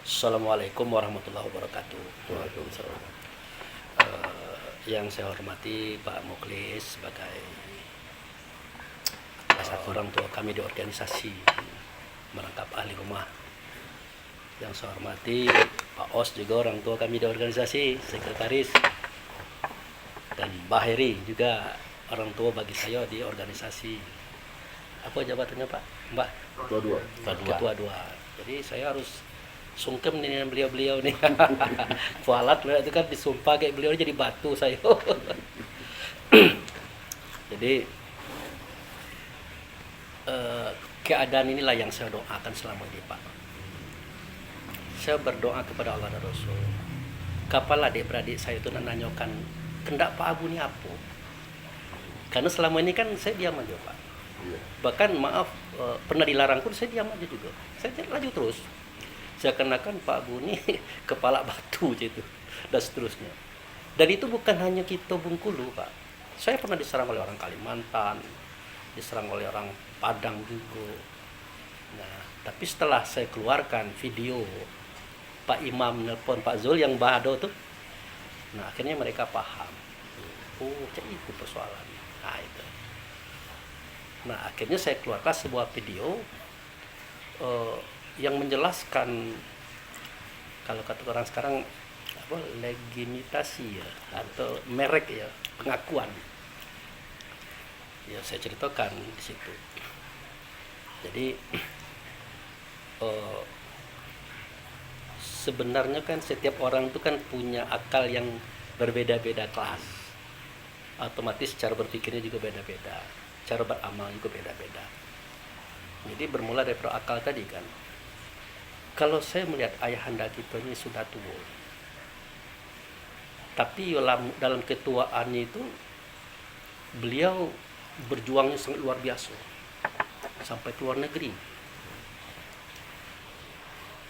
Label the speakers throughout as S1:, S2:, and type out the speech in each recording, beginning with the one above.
S1: Assalamualaikum warahmatullahi wabarakatuh.
S2: Waalaikumsalam.
S1: Yang saya hormati Pak Muklis sebagai salah satu orang tua kami di organisasi merangkap ahli rumah. Yang saya hormati Pak Os juga orang tua kami di organisasi, sekretaris. Dan Mbak Heri juga orang tua bagi saya di organisasi. Apa jabatannya Pak? Mbak?
S2: Ketua dua.
S1: Ketua dua. Jadi saya harus sungkem nih dengan beliau-beliau nih. Kualat itu kan disumpah kayak beliau jadi batu saya. Jadi keadaan inilah yang saya doakan selama ini Pak. Saya berdoa kepada Allah dan Rasul. Kapan adik-beradik saya itu nanyakan kendak Pak Abu ini apa? Karena selama ini kan saya diam aja Pak.
S2: Iya.
S1: Bahkan maaf pernah dilarang pun saya diam aja juga. Saya laju terus. Saya kenakan Pak Abu ini kepala batu gitu dan seterusnya. Dan itu bukan hanya kita Bengkulu Pak. Saya pernah diserang oleh orang Kalimantan, diserang oleh orang Padang juga. Nah, tapi setelah saya keluarkan video Pak Imam nelpon Pak Zul yang Bahado tuh, nah akhirnya mereka paham. Oh, jadi itu persoalannya. Nah itu. Nah akhirnya saya keluarkan sebuah video yang menjelaskan, kalau kata orang sekarang apa, legitimasi ya atau merek ya, pengakuan ya, saya ceritakan di situ. Jadi sebenarnya kan setiap orang itu kan punya akal yang berbeda-beda kelas, otomatis cara berpikirnya juga beda-beda, cara beramal juga beda-beda. Jadi bermula dari akal tadi kan. Kalau saya melihat ayahanda kita ini sudah tua, tapi dalam ketuaannya itu beliau berjuangnya sangat luar biasa sampai ke luar negeri.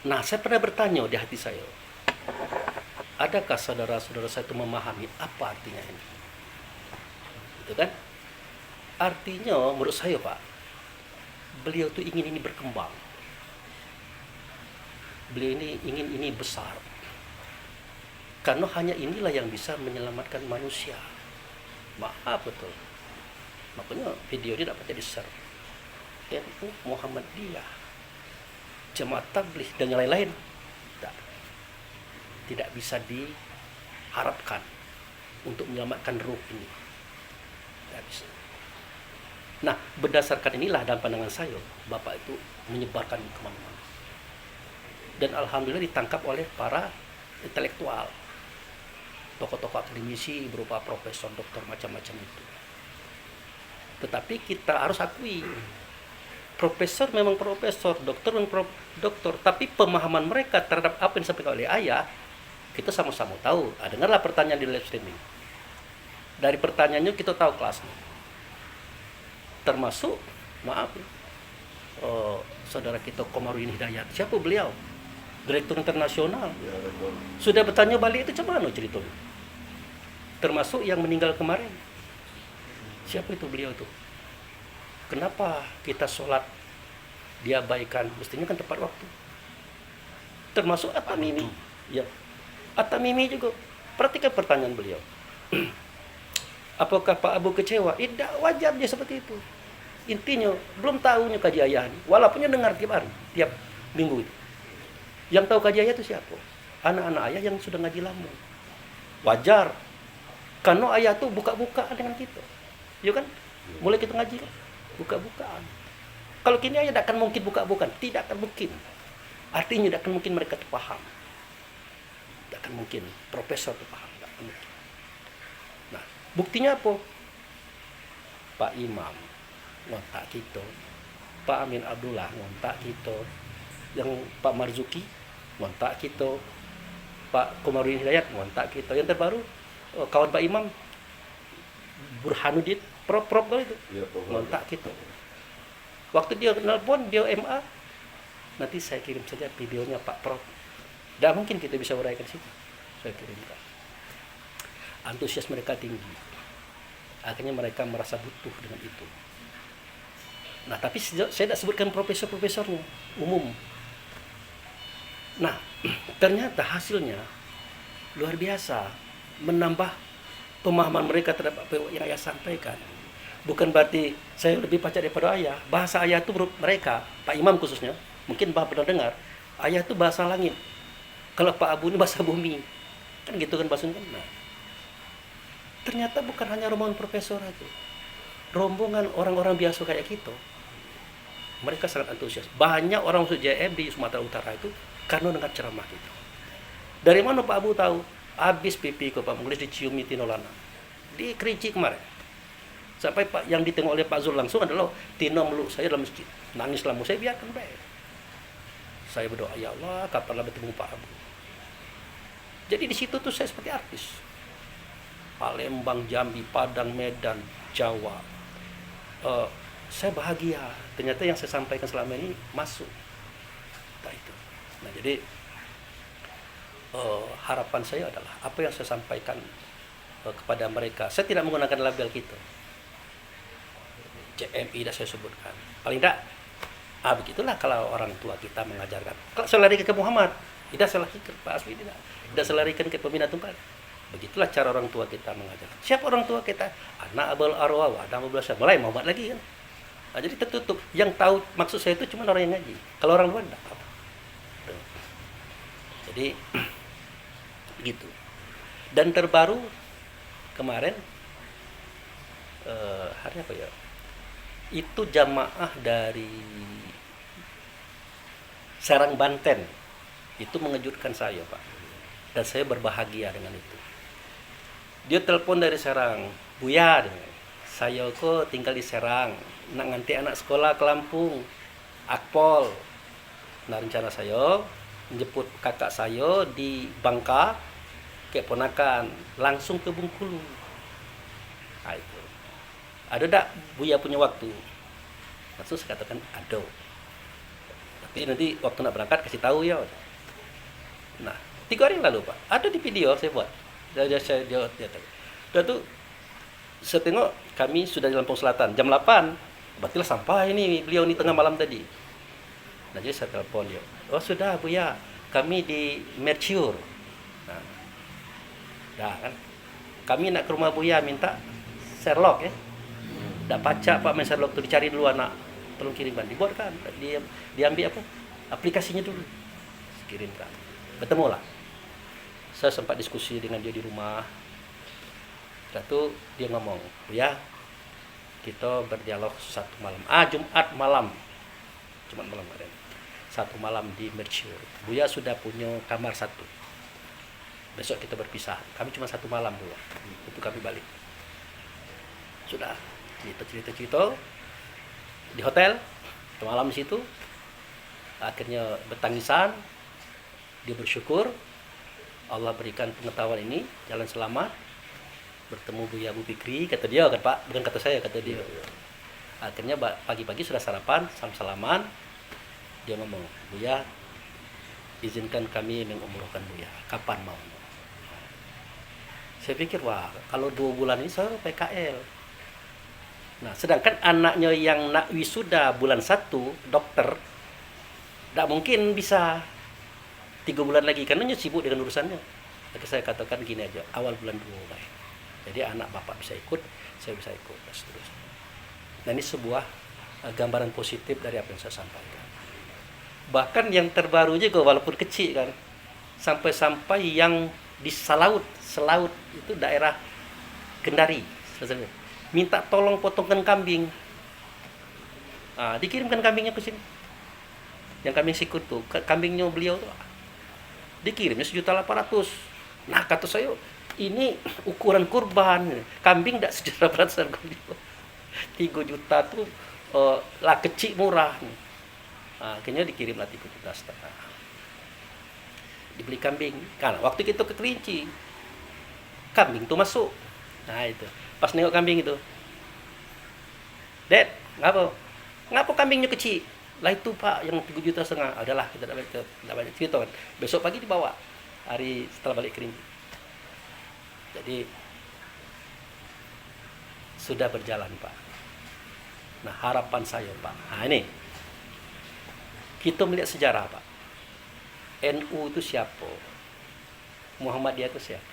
S1: Nah, saya pernah bertanya di hati saya, adakah saudara-saudara saya itu memahami apa artinya ini? Itu kan? Artinya menurut saya Pak, beliau tuh ingin ini berkembang. Beliau ini ingin ini besar. Karena hanya inilah yang bisa menyelamatkan manusia. Maaf betul. Makanya video ini dapat di-share. NU Muhammadiyah, Jemaat Tabligh dan yang lain-lain. Tidak bisa diharapkan untuk menyelamatkan ruh ini. Tidak bisa. Nah, berdasarkan inilah dalam pandangan saya, Bapak itu menyebarkan kemana-mana. Dan alhamdulillah ditangkap oleh para intelektual, tokoh-tokoh akademisi berupa profesor, doktor, macam-macam itu. Tetapi kita harus akui, profesor memang profesor, dokter memang dokter, tapi pemahaman mereka terhadap apa yang disampaikan oleh ayah, kita sama-sama tahu. Dengarlah pertanyaan di live streaming. Dari pertanyaannya kita tahu kelasnya. Termasuk, maaf, saudara kita Komarudin Hidayat. Siapa beliau? Direktur internasional. Sudah bertanya balik itu macam mana ceritanya? Termasuk yang meninggal kemarin. Siapa itu beliau itu? Kenapa kita sholat diabaikan? Mestinya kan tepat waktu. Termasuk At-Tamimi. Ya. At-Tamimi juga. Perhatikan pertanyaan beliau. Apakah Pak Abu kecewa? Tidak, wajar dia seperti itu. Intinya belum tahunya kaji ayah. Walaupun dengar tiap hari, tiap minggu itu. Yang tahu kaji ayah itu siapa? Anak-anak ayah yang sudah ngaji lama. Wajar. Karena ayah tuh buka-bukaan dengan kita. Ya kan? Mulai kita ngaji kan? Buka-bukaan. Kalau kini ayah tidak akan mungkin buka-bukaan. Tidak akan mungkin. Artinya tidak akan mungkin mereka terpaham. Tidak akan mungkin. Profesor terpaham. Tidak akan mungkin. Nah, buktinya apa? Pak Imam ngontak kita. Pak Amin Abdullah ngontak kita. Yang Pak Marzuki ngontak kita, Pak Komarudin Hidayat ngontak kita. Yang terbaru kawan Pak Imam Burhanuddin Prof itu
S2: Ya,
S1: ngontak kita. Waktu dia nelpon, dia MA, nanti saya kirim saja videonya Pak Prof. Tidak mungkin kita bisa uraikan situ. Saya kirimkan. Antusias mereka tinggi. Akhirnya mereka merasa butuh dengan itu. Nah, tapi saya tidak sebutkan profesor-profesornya, umum. Nah, ternyata hasilnya luar biasa, menambah pemahaman mereka terhadap apa yang ayah sampaikan. Bukan berarti saya lebih pacak daripada ayah. Bahasa ayah itu menurut mereka, Pak Imam khususnya, mungkin Bapak pernah dengar, ayah itu bahasa langit. Kalau Pak Abu ini bahasa bumi. Kan gitu kan bahasanya kan. Nah, ternyata bukan hanya rombongan profesor aja. Rombongan orang-orang biasa kayak gitu. Mereka sangat antusias. Banyak orang masuk JM di Sumatera Utara itu karena dengar ceramah gitu. Dari mana Pak Abu tahu? Habis pipi ke Pak Mulis diciumi Tinolana. Di Kerinci kemarin. Sampai Pak yang ditengok oleh Pak Zul langsung adalah Tino meluk saya dalam masjid. Nangislah mau saya biarkan baik. Saya berdoa, ya Allah, kapanlah bertemu Pak Abu. Jadi di situ tuh saya seperti artis. Palembang, Jambi, Padang, Medan, Jawa. Saya bahagia. Ternyata yang saya sampaikan selama ini masuk. Nah, itu. Nah, jadi harapan saya adalah apa yang saya sampaikan kepada mereka. Saya tidak menggunakan label gitu. CMI dah saya sebutkan. Paling tidak, begitulah kalau orang tua kita mengajarkan. Kalau saya larikan ke Muhammad, tidak saya larikan ke Pak Asmi, tidak saya larikan ke pembina tunggal. Begitulah cara orang tua kita mengajarkan. Siapa orang tua kita? Anak abul arwah, wadah mublasah. Mulai Muhammad lagi kan. Nah, jadi tertutup. Yang tahu maksud saya itu cuma orang yang ngaji. Kalau orang luar tidak apa. Jadi gitu. Dan terbaru kemarin hari apa ya? Itu jamaah dari Serang, Banten. Itu mengejutkan saya, Pak. Dan saya berbahagia dengan itu. Dia telepon dari Serang, Buya, saya kok tinggal di Serang, nak nganti anak sekolah ke Lampung, Akpol. Nah, rencana saya menjemput kakak saya di Bangka, kayak ponakan, langsung ke Bengkulu. Nah, itu. Ada tak Buya punya waktu? Langsung saya katakan ada. Tapi nanti waktu nak berangkat kasih tahu ya. Nah, 3 hari yang lalu Pak, ada di video saya buat. Dia tuh saya tengok kami sudah di Lampung Selatan jam 8. Berarti sampai ini beliau ini tengah malam tadi. Nah, jadi saya telepon dia. Oh sudah Buya, kami di Mercure. Nah, kan. Kami nak ke rumah Buya minta Sherlock ya. Tak pacak Pak main Sherlock tu dicari dulu anak. Tolong kirimkan. Dibuatkan. Diambil apa? Aplikasinya dulu. Kirimkan. Bertemu lah. Saya sempat diskusi dengan dia di rumah. Setelah itu dia ngomong, ya kita berdialog satu malam. Jumat malam. Jumat malam ada. Satu malam di Mercure. Buya sudah punya kamar 1. Besok kita berpisah. Kami cuma 1 malam Buya. Itu kami balik. Sudah. Cerita di hotel, malam di situ, akhirnya bertangisan, dia bersyukur, Allah berikan pengetahuan ini, jalan selamat, bertemu Buya Abu Fikri, kata dia kan Pak, bukan kata saya, kata dia. Akhirnya pagi-pagi sudah sarapan, salam-salaman, dia ngomong, Buya, izinkan kami mengumrohkan Buya, kapan mau? Saya pikir, wah, kalau 2 bulan ini saya PKL. Nah, sedangkan anaknya yang nak wisuda bulan 1, dokter, tidak mungkin bisa 3 bulan lagi, karena dia sibuk dengan urusannya. Jadi saya katakan gini aja, awal bulan 2 baik. Jadi anak bapak bisa ikut, saya bisa ikut, dan seterusnya. Nah, ini sebuah gambaran positif dari apa yang saya sampaikan. Bahkan yang terbaru juga, walaupun kecil kan, sampai-sampai yang di Selaut itu daerah Kendari, minta tolong potongkan kambing. Dikirimkan kambingnya ke sini. Yang kambing sikut tuh, kambingnya beliau tuh dikirimnya 1.800.000. Nah, kata saya, ini ukuran kurban. Kambing tidak 1.800.000 beliau. 3 juta tuh lah kecil murah. Akhirnya dikirimlah 3,5 juta. Dibeli kambing. Karena waktu kita ke Kerinci, kambing tuh masuk. Nah, itu. Pas nengok kambing itu, Dad, ngapa kambingnya kecil? Lah itu Pak, yang 3,5 juta. Adalah, kita tidak banyak cerita kan. Besok pagi dibawa, hari setelah balik Kerinci. Jadi, sudah berjalan Pak. Nah, harapan saya Pak, ini, kita melihat sejarah Pak. NU itu siapa? Muhammadiyah itu siapa?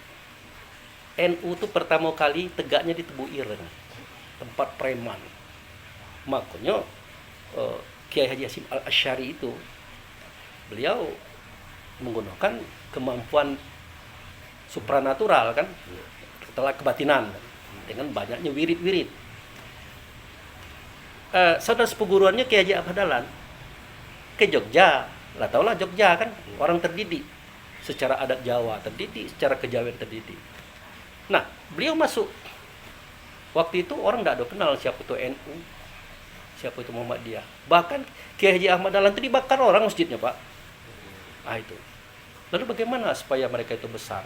S1: NU itu pertama kali tegaknya di Tebu Ireng, tempat preman. Makanya Kiai Haji Hasyim Al-Asy'ari itu beliau menggunakan kemampuan supranatural kan, setelah kebatinan dengan banyaknya wirid-wirid. Saudara sepuguruannya Kiai Haji Ahmad Dahlan ke Jogja, lah taulah Jogja kan orang terdidik secara adat Jawa, terdidik secara kejawen, terdidik. Nah, beliau masuk. Waktu itu orang tidak ada kenal siapa itu NU, siapa itu Muhammadiyah. Bahkan Kiai Haji Ahmad Dahlan itu dibakar orang masjidnya, Pak. Ah itu. Lalu bagaimana supaya mereka itu besar?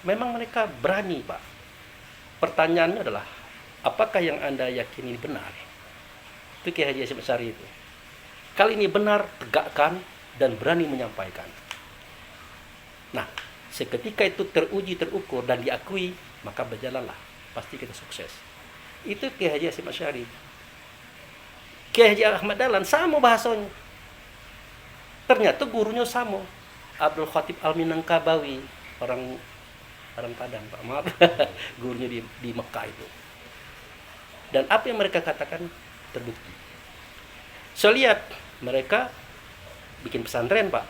S1: Memang mereka berani, Pak. Pertanyaannya adalah, apakah yang Anda yakini benar? Itu Kiai Haji Hasyim Asy'ari itu. Kali ini benar, tegakkan dan berani menyampaikan. Nah, seketika itu teruji, terukur dan diakui, maka berjalanlah, pasti kita sukses. Itu Kiai Haji Hasyim Asy'ari. Kiai Haji Ahmad Dahlan sama bahasanya. Ternyata gurunya sama. Abdul Khatib Al-Minangkabawi, orang Padang, Pak. Maaf. Gurunya di Mekah itu. Dan apa yang mereka katakan terbukti. Saya lihat mereka bikin pesantren, Pak.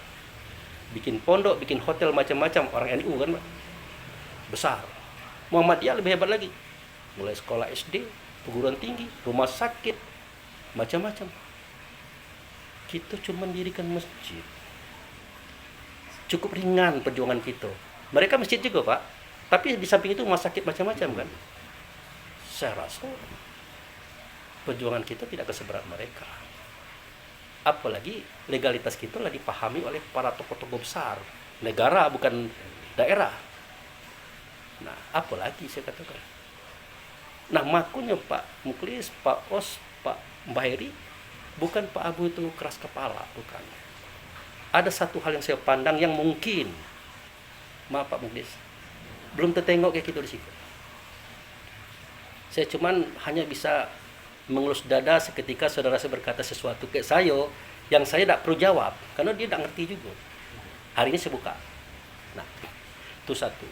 S1: Bikin pondok, bikin hotel macam-macam, orang NU kan, Pak. Besar. Muhammadiyah lebih hebat lagi. Mulai sekolah SD, perguruan tinggi, rumah sakit, macam-macam. Kita cuma mendirikan masjid. Cukup ringan perjuangan kita. Mereka masjid juga, Pak. Tapi di samping itu rumah sakit macam-macam kan. Saya rasa perjuangan kita tidak keseberat mereka. Apalagi legalitas kita lah dipahami oleh para tokoh-tokoh besar. Negara bukan daerah. Nah, apalagi saya katakan. Nah, makanya Pak Muklis, Pak Os, Pak Mbahiri, bukan Pak Abu itu keras kepala, bukan. Ada satu hal yang saya pandang yang mungkin, maaf Pak Muklis, belum tertengok kayak gitu di situ. Saya cuman hanya bisa mengelus dada seketika saudara saya berkata sesuatu ke saya yang saya tidak perlu jawab, karena dia tidak ngerti juga. Hari ini saya buka. Nah, itu satu.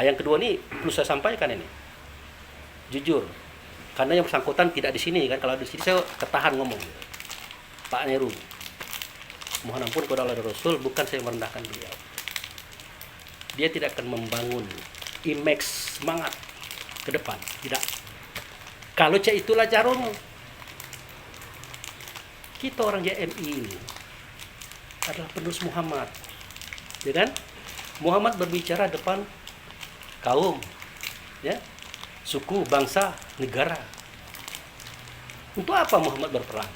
S1: Yang kedua ini perlu saya sampaikan ini. Jujur, karena yang bersangkutan tidak di sini kan, kalau di sini saya ketahan ngomong. Pak Neru, mohon ampun kepada Allah dan Rasul, bukan saya merendahkan beliau. Dia tidak akan membangun image semangat ke depan, tidak. Kalau itulah caranya. Kita orang JMI ini adalah penerus Muhammad, ya kan? Muhammad berbicara depan kaum, ya, suku, bangsa, negara. Untuk apa Muhammad berperang?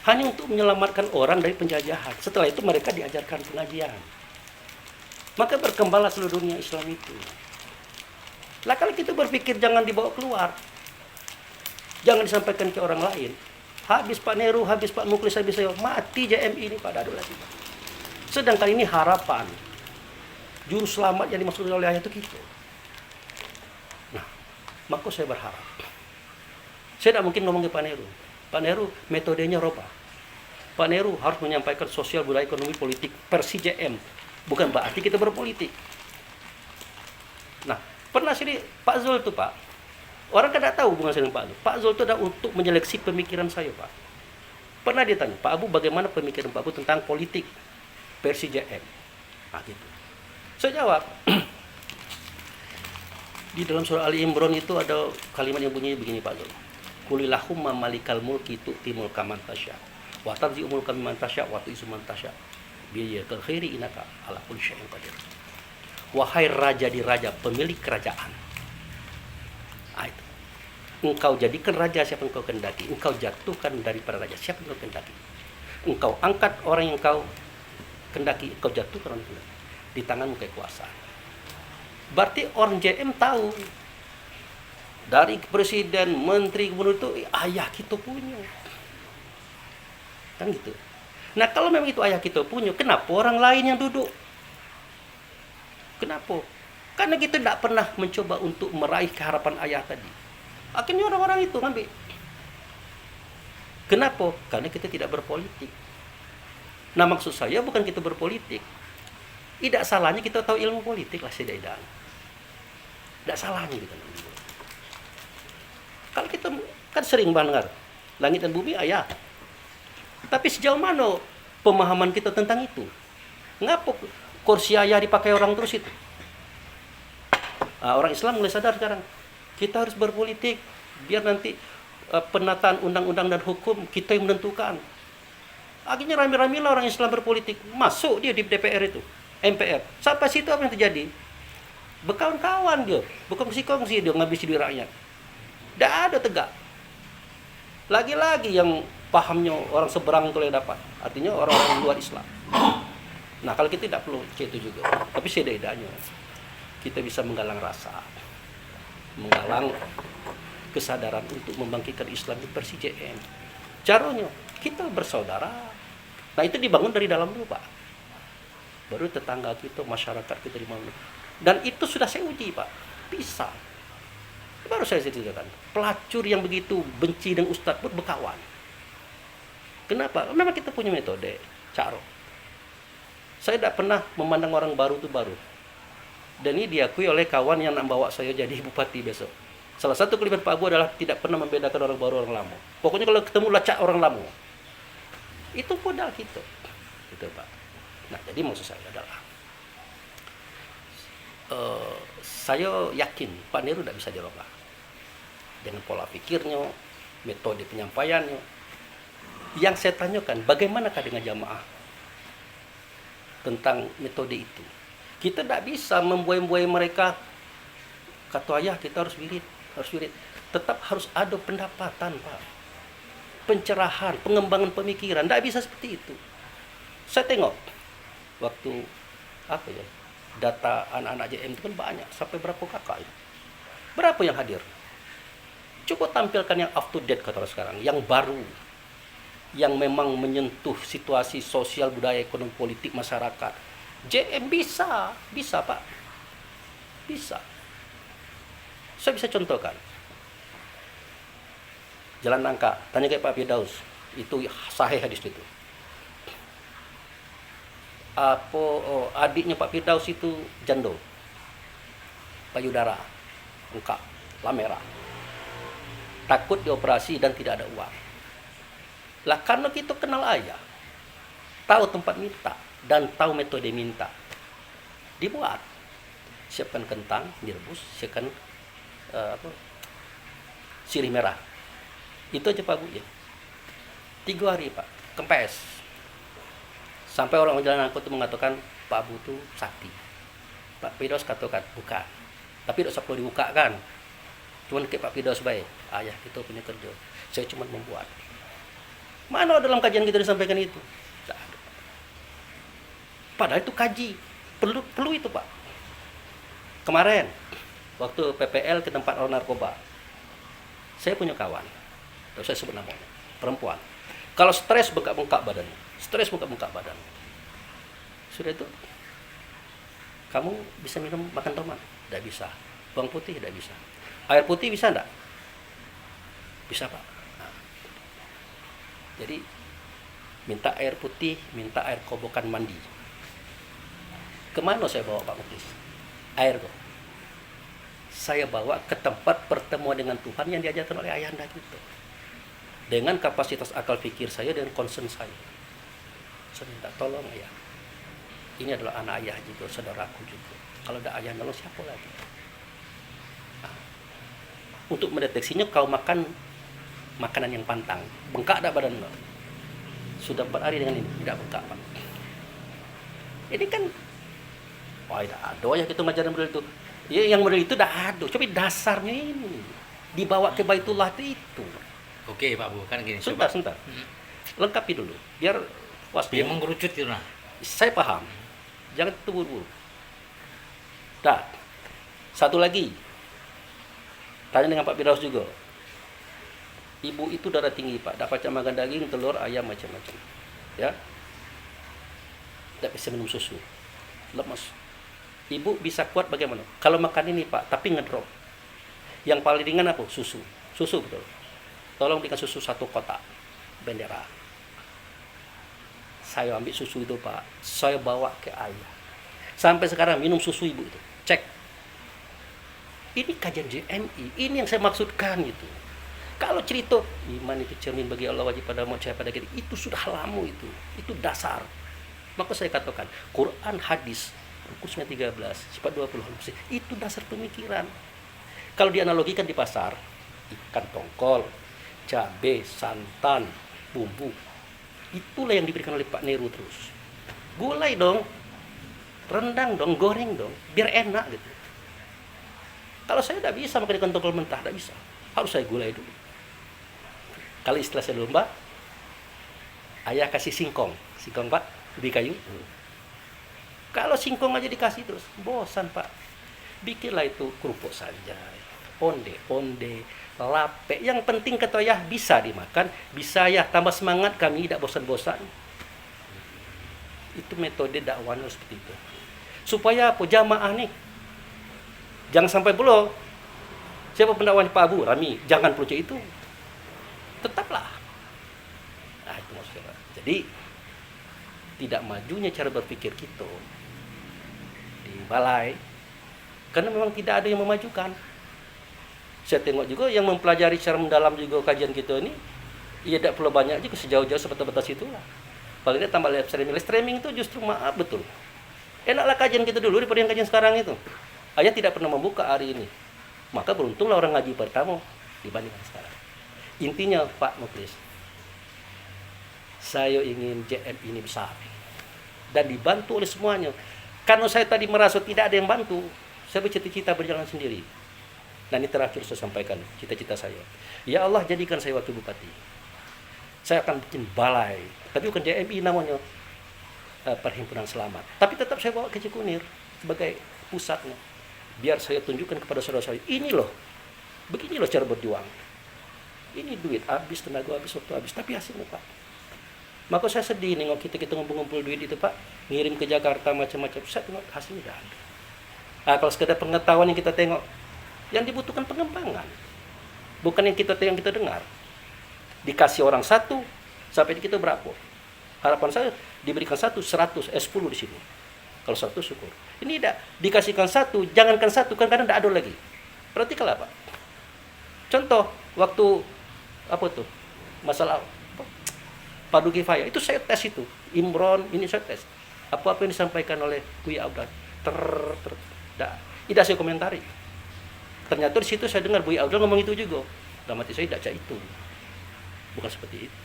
S1: Hanya untuk menyelamatkan orang dari penjajahan. Setelah itu mereka diajarkan pengajian. Maka berkembanglah seluruh dunia Islam itu. Lah kalau kita berpikir jangan dibawa keluar, jangan disampaikan ke orang lain. Habis Pak Neru, habis Pak Muklis, habis saya, mati JMI ini pada ada lagi. Sedangkan ini harapan. Juru selamat yang dimaksud oleh ayat itu kita. Nah, maka saya berharap. Saya tidak mungkin ngomong ke Pak Neru. Pak Neru metodenya roba. Pak Neru harus menyampaikan sosial, budaya, ekonomi, politik versi JM. Bukan berarti kita berpolitik. Nah, pernah sini Pak Zul tuh Pak. Orang kan tidak tahu hubungan saya dengan Pak Zul. Pak Zul itu adalah untuk menyeleksi pemikiran saya, Pak. Pernah ditanya, Pak Abu bagaimana pemikiran Pak Abu tentang politik versi JM? Nah, gitu. Saya jawab, di dalam surah Ali Imran itu ada kalimat yang bunyinya begini, Pak Zul. Kulillahumma malikal mulki tu'ti mulka man tasya wa tanzi'u mulka mimman tasya wa tu'izzu man tasya biyadikal khairi innaka ala kulli syai'in qadir. Wahai raja di raja, pemilik kerajaan. Nah, itu. Engkau jadikan raja siapa yang engkau kehendaki, engkau jatuhkan daripada raja siapa yang engkau kehendaki. Engkau angkat orang yang engkau kehendaki, engkau jatuhkan orang yang kehendaki. Di tanganmu kekuasaan. Berarti orang JM tahu dari presiden, menteri, gubernur itu ayah kita punya. Kan gitu. Nah, kalau memang itu ayah kita punya, kenapa orang lain yang duduk? Kenapa? Karena kita tidak pernah mencoba untuk meraih keharapan ayah tadi. Akhirnya orang-orang itu ngambil. Kenapa? Karena kita tidak berpolitik. Nah maksud saya bukan kita berpolitik. Tidak salahnya kita tahu ilmu politik lah setidaknya. Tidak salahnya gitu. Kalau kita kan sering mendengar langit dan bumi ayah. Tapi sejauh mana pemahaman kita tentang itu? Ngapa kursi ayah dipakai orang terus itu? Orang Islam mulai sadar sekarang. Kita harus berpolitik biar nanti penataan undang-undang dan hukum kita yang menentukan. Akhirnya rame-rame lah orang Islam berpolitik. Masuk dia di DPR itu, MPR. Sampai situ apa yang terjadi? Berkawan-kawan dia, berkongsi-kongsi dia ngabisi duit rakyat. Tidak ada tegak. Lagi-lagi yang pahamnya orang seberang itu yang dapat. Artinya orang-orang luar Islam. Nah kalau kita tidak perlu itu juga. Tapi setidaknya kita bisa menggalang rasa, menggalang kesadaran untuk membangkitkan Islam di Persijm. Caranya kita bersaudara. Nah itu dibangun dari dalam dulu Pak. Baru tetangga kita, masyarakat kita di mana. Dan itu sudah saya uji Pak. Bisa. Baru saya ceritakan. Pelacur yang begitu benci dengan Ustadz pun berkawan. Kenapa? Memang kita punya metode, cara. Saya tidak pernah memandang orang baru itu baru. Dan ini diakui oleh kawan yang nak bawa saya jadi bupati besok. Salah satu kelebihan Pak Abu adalah tidak pernah membedakan orang baru orang lama. Pokoknya kalau ketemu lacak orang lama. Itu modal kita. Gitu Pak. Nah jadi maksud saya adalah saya yakin Pak Nero tidak bisa dirubah. Dengan pola pikirnya, metode penyampaiannya. Yang saya tanyakan, bagaimanakah dengan jamaah tentang metode itu? Kita tidak bisa membuai-buai mereka. Kata ayah kita harus wirid. Tetap harus ada pendapatan Pak. Pencerahan, pengembangan pemikiran. Tidak bisa seperti itu. Saya tengok waktu data anak-anak JM itu kan banyak. Sampai berapa kakak itu? Berapa yang hadir? Coba tampilkan yang up to date kata orang sekarang, yang baru, yang memang menyentuh situasi sosial, budaya, ekonomi, politik masyarakat. JM bisa Pak, bisa. Saya bisa contohkan. Jalan Nangka, tanya kayak Pak Firdaus, itu sahih hadis itu. Adiknya Pak Firdaus itu jando, payudara, lengkap, lamera. Takut dioperasi dan tidak ada uang. Lah karena kita kenal ayah, tahu tempat minta dan tahu metode minta, dibuat. Siapkan kentang, direbus, siapkan sirih merah. Itu aja Pak Bu ya. 3 hari Pak, kempes. Sampai orang jalan angkut itu mengatakan Pak Bu itu sakti. Pak Firdaus katakan bukan. Tapi tidak usah perlu dibuka kan. Cuman kayak Pak Firdaus baik, ayah kita punya kerja. Saya cuma membuat. Mana dalam kajian kita disampaikan itu? Tidak ada. Padahal itu kaji. Perlu itu Pak. Kemarin, waktu PPL ke tempat orang narkoba, saya punya kawan. Saya sebut namanya, perempuan. Kalau stres bengkak-bengkak badannya. Sudah itu, kamu bisa minum makan tomat? Tidak bisa. Bawang putih tidak bisa. Air putih bisa enggak? Bisa Pak. Nah, jadi minta air putih, minta air kobokan mandi. Kemana saya bawa Pak Muklis? Air kok. Saya bawa ke tempat pertemuan dengan Tuhan yang diajarkan oleh ayahanda gitu. Dengan kapasitas akal pikir saya dan concern saya. Saya minta tolong ya. Ini adalah anak ayah juga, saudaraku juga. Kalau ada ayah nolong siapa lagi? Untuk mendeteksinya kau makan makanan yang pantang, bengkak tak badan lo? Sudah 4 hari dengan ini tidak bengkak Pak. Ini kan tidak ada ya kita ngajarin model itu. Ya yang model itu tidak ada. Coba dasarnya ini dibawa ke Baitullah itu.
S2: Oke Pak Bu, kan gini.
S1: Sebentar. Lengkapi dulu biar
S2: Dia mengerucut itu nah.
S1: Saya paham. Jangan terburu-buru. Dah. Satu lagi. Tanya dengan Pak Firdaus juga. Ibu itu darah tinggi Pak, dapat makan daging, telur, ayam macam-macam. Ya. Tidak bisa minum susu. Lemas. Ibu bisa kuat bagaimana? Kalau makan ini Pak, tapi ngedrop. Yang paling ringan apa? Susu. Susu betul. Tolong berikan susu 1 kotak bendera. Saya ambil susu itu Pak, saya bawa ke ayah. Sampai sekarang minum susu ibu itu, cek. Ini kajian JMI, ini yang saya maksudkan gitu. Kalau cerita iman itu cermin bagi Allah, wajib pada percaya pada kita, itu sudah lama itu dasar. Maka saya katakan Quran hadis rukusnya 13 sifat 20 itu dasar pemikiran. Kalau dianalogikan di pasar, ikan tongkol, cabai, santan, bumbu, itulah yang diberikan oleh Pak Neru terus. Gulai dong, rendang dong, goreng dong, biar enak gitu. Kalau saya tidak bisa makan ikan tongkol mentah, tidak bisa. Harus saya gulai dulu. Kalau istilah saya dulu, Mbak, ayah kasih singkong Pak, ubi kayu. Kalau singkong aja dikasih terus, bosan Pak. Bikinlah itu kerupuk saja, onde, lape. Yang penting kata ayah bisa dimakan, bisa ya tambah semangat kami, tidak bosan-bosan. Itu metode dakwahnya seperti itu. Supaya apa? Jamaah nih. Jangan sampai pula siapa pendakwahnya Pak Abu Rami, jangan pelucu itu. Tetaplah. Nah, itu maksudnya. Jadi tidak majunya cara berpikir kita di balai karena memang tidak ada yang memajukan. Saya tengok juga yang mempelajari secara mendalam juga kajian kita ini, ia tidak perlu banyak juga, sejauh-jauh sebatas itulah. Paling tidak tambah live streaming itu justru maaf betul. Enaklah kajian kita dulu daripada yang kajian sekarang itu. Ayah tidak pernah membuka hari ini. Maka beruntunglah orang ngaji pertama dibandingkan sekarang. Intinya Pak Muklis, saya ingin JM ini besar dan dibantu oleh semuanya. Karena saya tadi merasa tidak ada yang bantu, saya bercita-cita berjalan sendiri. Dan ini terakhir saya sampaikan cita-cita saya. Ya Allah, jadikan saya wakil bupati. Saya akan bikin balai, tapi bukan JMI namanya, Perhimpunan Selamat. Tapi tetap saya bawa ke Cikunir sebagai pusatnya. Biar saya tunjukkan kepada saudara-saudara, ini loh, begini loh cara berjuang. Ini duit habis, tenaga habis, waktu habis, tapi hasilnya Pak. Maka saya sedih nengok kita ngumpul-ngumpul duit itu Pak, ngirim ke Jakarta macam-macam, saya tengok hasilnya tidak ada. Nah, kalau sekedar pengetahuan yang kita tengok, yang dibutuhkan pengembangan, bukan yang kita dengar. Dikasih orang satu, sampai di kita berapa? Harapan saya diberikan 100, 10 di sini. Kalau 100 syukur. Ini tidak dikasihkan 1, jangankan 1, kan kadang tidak ada lagi. Perhatikanlah Pak. Contoh waktu apa tuh? Masalah apa? Padu Kifayah itu saya tes itu. Imron ini saya tes. Apa-apa yang disampaikan oleh Buya Abdul tidak saya komentari. Ternyata di situ saya dengar Buya Abdul ngomong itu juga. Dalam hati saya tidak itu. Bukan seperti itu.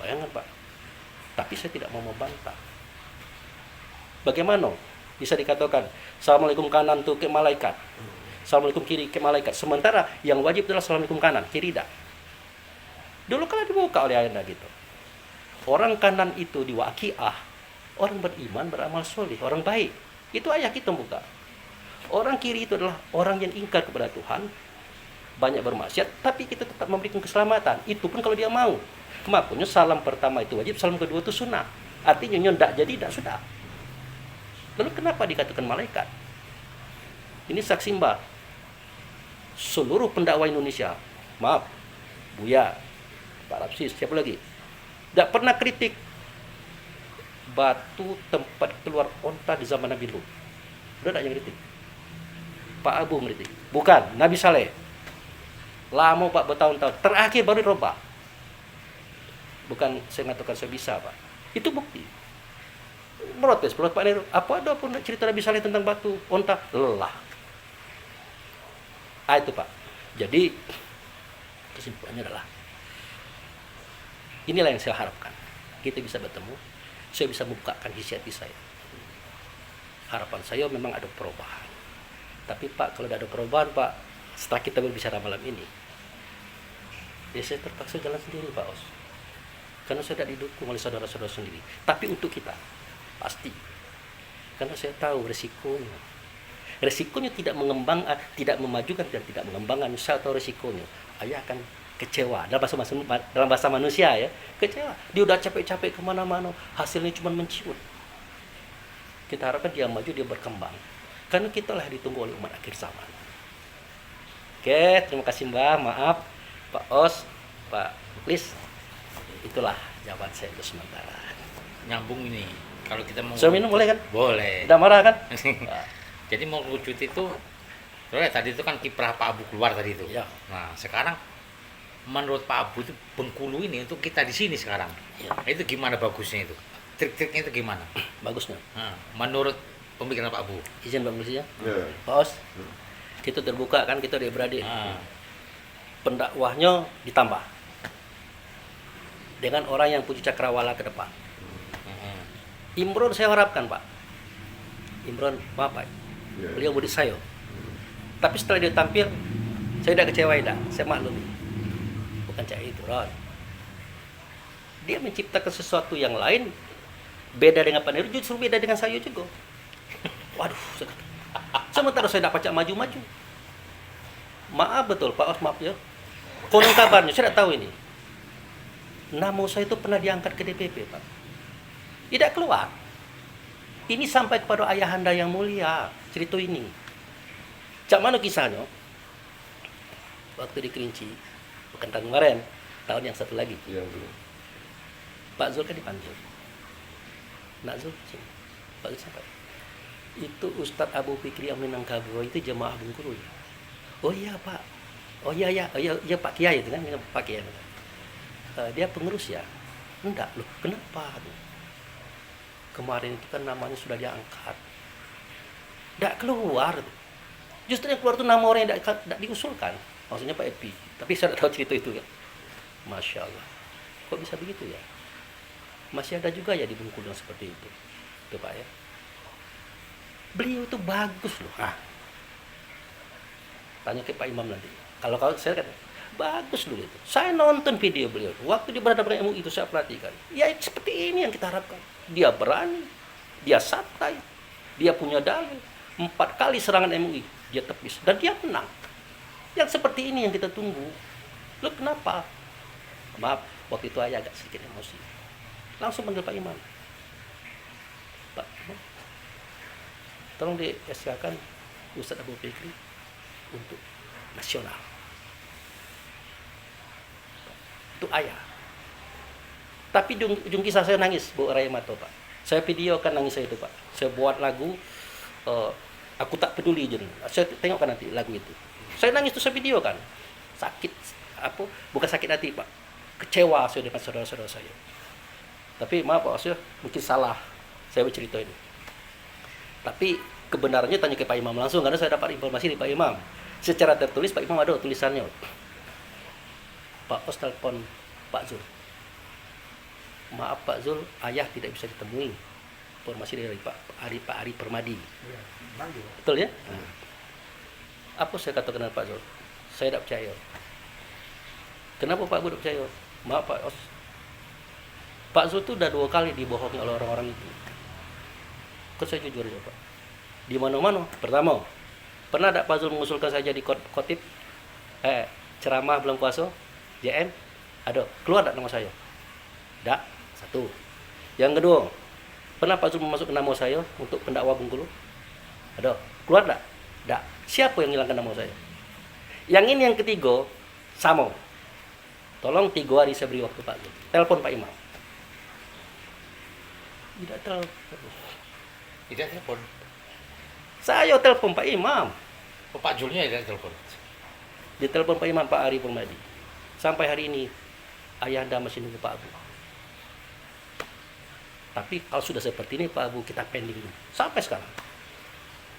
S1: Bayangkan Pak. Tapi saya tidak mau membantah. Bagaimana bisa dikatakan Assalamualaikum kanan tuh ke malaikat, Assalamualaikum kiri ke malaikat, sementara yang wajib adalah Assalamualaikum kanan, kiri tidak. Dulu kalau dibuka oleh ayat gitu, orang kanan itu di waqiah, orang beriman, beramal soleh, orang baik. Itu ayat kita buka. Orang kiri itu adalah orang yang ingkar kepada Tuhan, banyak bermaksiat, tapi kita tetap memberikan keselamatan. Itu pun kalau dia mau. Makanya salam pertama itu wajib, salam kedua itu sunnah. Artinya tidak jadi tidak sudah. Lalu kenapa dikatakan malaikat? Ini saksi mbak. Seluruh pendakwah Indonesia, maaf, Buya, Pak Rapsis, siapa lagi? Tidak pernah kritik batu tempat keluar onta di zaman Nabi Lut. Udah tidak yang kritik. Pak Abu kritik. Bukan, Nabi Saleh. Lama Pak, bertahun-tahun. Terakhir baru dirubah. Bukan saya mengatakan saya bisa Pak. Itu bukti. Protes Pak Neru, apa ada pun cerita Nabi Saleh tentang batu onta? Lelah. Itu Pak. Jadi kesimpulannya adalah inilah yang saya harapkan. Kita bisa bertemu, saya bisa bukakan isi hati saya. Harapan saya memang ada perubahan. Tapi Pak, kalau tidak ada perubahan Pak, setelah kita berbicara malam ini, ya saya terpaksa jalan sendiri Pak Os. Karena saya tidak didukung oleh saudara-saudara sendiri. Tapi untuk kita, pasti. Karena saya tahu resikonya. Resikonya tidak tidak memajukan dan tidak mengembangkan. Saya tahu resikonya. Ayah akan kecewa. Dalam bahasa manusia ya, kecewa. Dia udah capek-capek kemana-mana, hasilnya cuma menciut. Kita harapkan dia maju, dia berkembang. Karena kitalah ditunggu oleh umat akhir zaman. Oke, terima kasih Mbak. Maaf, Pak Os, Pak Muklis. Itulah jawaban saya untuk sementara.
S2: nyambung ini. Kalau kita mau
S1: Saya minum boleh kan?
S2: Boleh.
S1: Udah marah kan?
S2: Jadi mau ngerucut itu, soalnya tadi itu kan kiprah Pak Abu keluar tadi itu.
S1: Ya.
S2: Nah sekarang menurut Pak Abu itu Bengkulu ini untuk kita di sini sekarang,
S1: Ya.
S2: itu gimana bagusnya itu? Trik-triknya itu gimana?
S1: Bagusnya.
S2: Nah, menurut pemikiran Pak Abu.
S1: Izin Bang Lucia.
S3: Ya.
S1: Pak Os, kita terbuka kan, kita adik-beradik.
S2: Ah,
S1: Pendakwahnya ditambah dengan orang yang punya cakrawala ke depan.
S2: mm-mm.
S1: Imron saya harapkan Pak. Imron, maaf Pak.
S3: Ya.
S1: Beliau murid saya. Tapi setelah dia tampil, saya tidak kecewa dah. Saya maklum. Bukan cak itu, Ron. Dia menciptakan sesuatu yang lain beda dengan Pak Heru, justru beda dengan saya juga. Waduh, sementara saya dapat cak maju-maju. Maaf betul Pak Os, maaf ya. Konon kabarnya, saya tidak tahu ini. Nama saya itu pernah diangkat ke DPP Pak. Tidak keluar. Ini sampai kepada ayahanda yang mulia, cerita ini. Cak mana kisahnya? Waktu di Kerinci, bukan tahun kemarin, tahun yang satu lagi.
S3: Yang belum.
S1: Pak Zul kan dipanggil. Nak Zul, sini. Pak Zul sampai. Itu Ustadz Abu Fikri yang Minangkabau itu jemaah Bengkulu ya. Oh iya Pak. Oh iya Pak Kiai itu kan, Pak Kiai. Dia pengurus ya. Enggak loh, kenapa? Kemarin itu kan namanya sudah diangkat. Enggak keluar. Justru yang keluar itu nama orang yang tidak diusulkan. Maksudnya Pak Epi. Tapi saya tidak tahu cerita itu ya. Masya Allah. Kok bisa begitu ya? Masih ada juga ya di Bengkulu yang seperti itu. Itu Pak ya. Beliau itu bagus loh. Tanya ke Pak Imam nanti. Kalau saya kata, bagus dulu itu. Saya nonton video beliau. Waktu dia berhadapan dengan MUI itu saya perhatikan. Ya seperti ini yang kita harapkan. Dia berani. Dia santai. Dia punya dalil. 4 kali serangan MUI. Dia tepis. Dan dia menang. Yang seperti ini yang kita tunggu. Loh kenapa? Maaf, waktu itu ayah agak sedikit emosi. Langsung panggil Pak Imam. Pak Imam, tolong di SK-kan Ustadz Abu Fikri untuk nasional. Itu ayah. Tapi di ujung kisah saya nangis, Bu Raya Mato Pak. Saya videokan nangis saya itu Pak. Saya buat lagu, aku tak peduli Jun. Saya tengokkan nanti lagu itu. Saya nangis itu saya videokan. Sakit, bukan sakit hati Pak. Kecewa saya dengan saudara-saudara saya. Tapi maaf Pak Osyo, mungkin salah saya bercerita ini. Tapi kebenarannya tanya ke Pak Imam langsung, karena saya dapat informasi di Pak Imam. Secara tertulis Pak Imam ada tulisannya. Pak Os telepon Pak Zul. Maaf Pak Zul, ayah tidak bisa ditemui. Informasi dari Pak Ari Permadi. Betul ya? Apa saya katakan dengan Pak Zul? Saya tidak percaya. Kenapa Pak Bu tidak percaya? Maaf Pak Os. Pak Zul itu udah 2 kali dibohongi oleh orang-orang itu. Kan saya jujur aja Pak. Di mana-mana. Pertama, pernah tak Pak Zul mengusulkan saya jadi khotib? Ceramah belum puasa? JM? Ada. Keluar tak nama saya? Tak. 1. Yang kedua, pernah Pak Zul memasukkan nama saya untuk pendakwah Bengkulu? Ada. Keluar tak? Tak. Siapa yang hilangkan nama saya? Yang ini yang ketiga, sama. Tolong 3 hari saya beri waktu Pak Zul. Telepon Pak Imam. Tidak
S2: Telepon.
S1: Saya telepon Pak Imam.
S2: Oh, Pak Julnya tidak telepon.
S1: Dia telepon Pak Imam, Pak Ari Permadi. Sampai hari ini ayahanda masih nunggu Pak Abu. Tapi kalau sudah seperti ini Pak Abu, kita pending dulu. Sampai sekarang.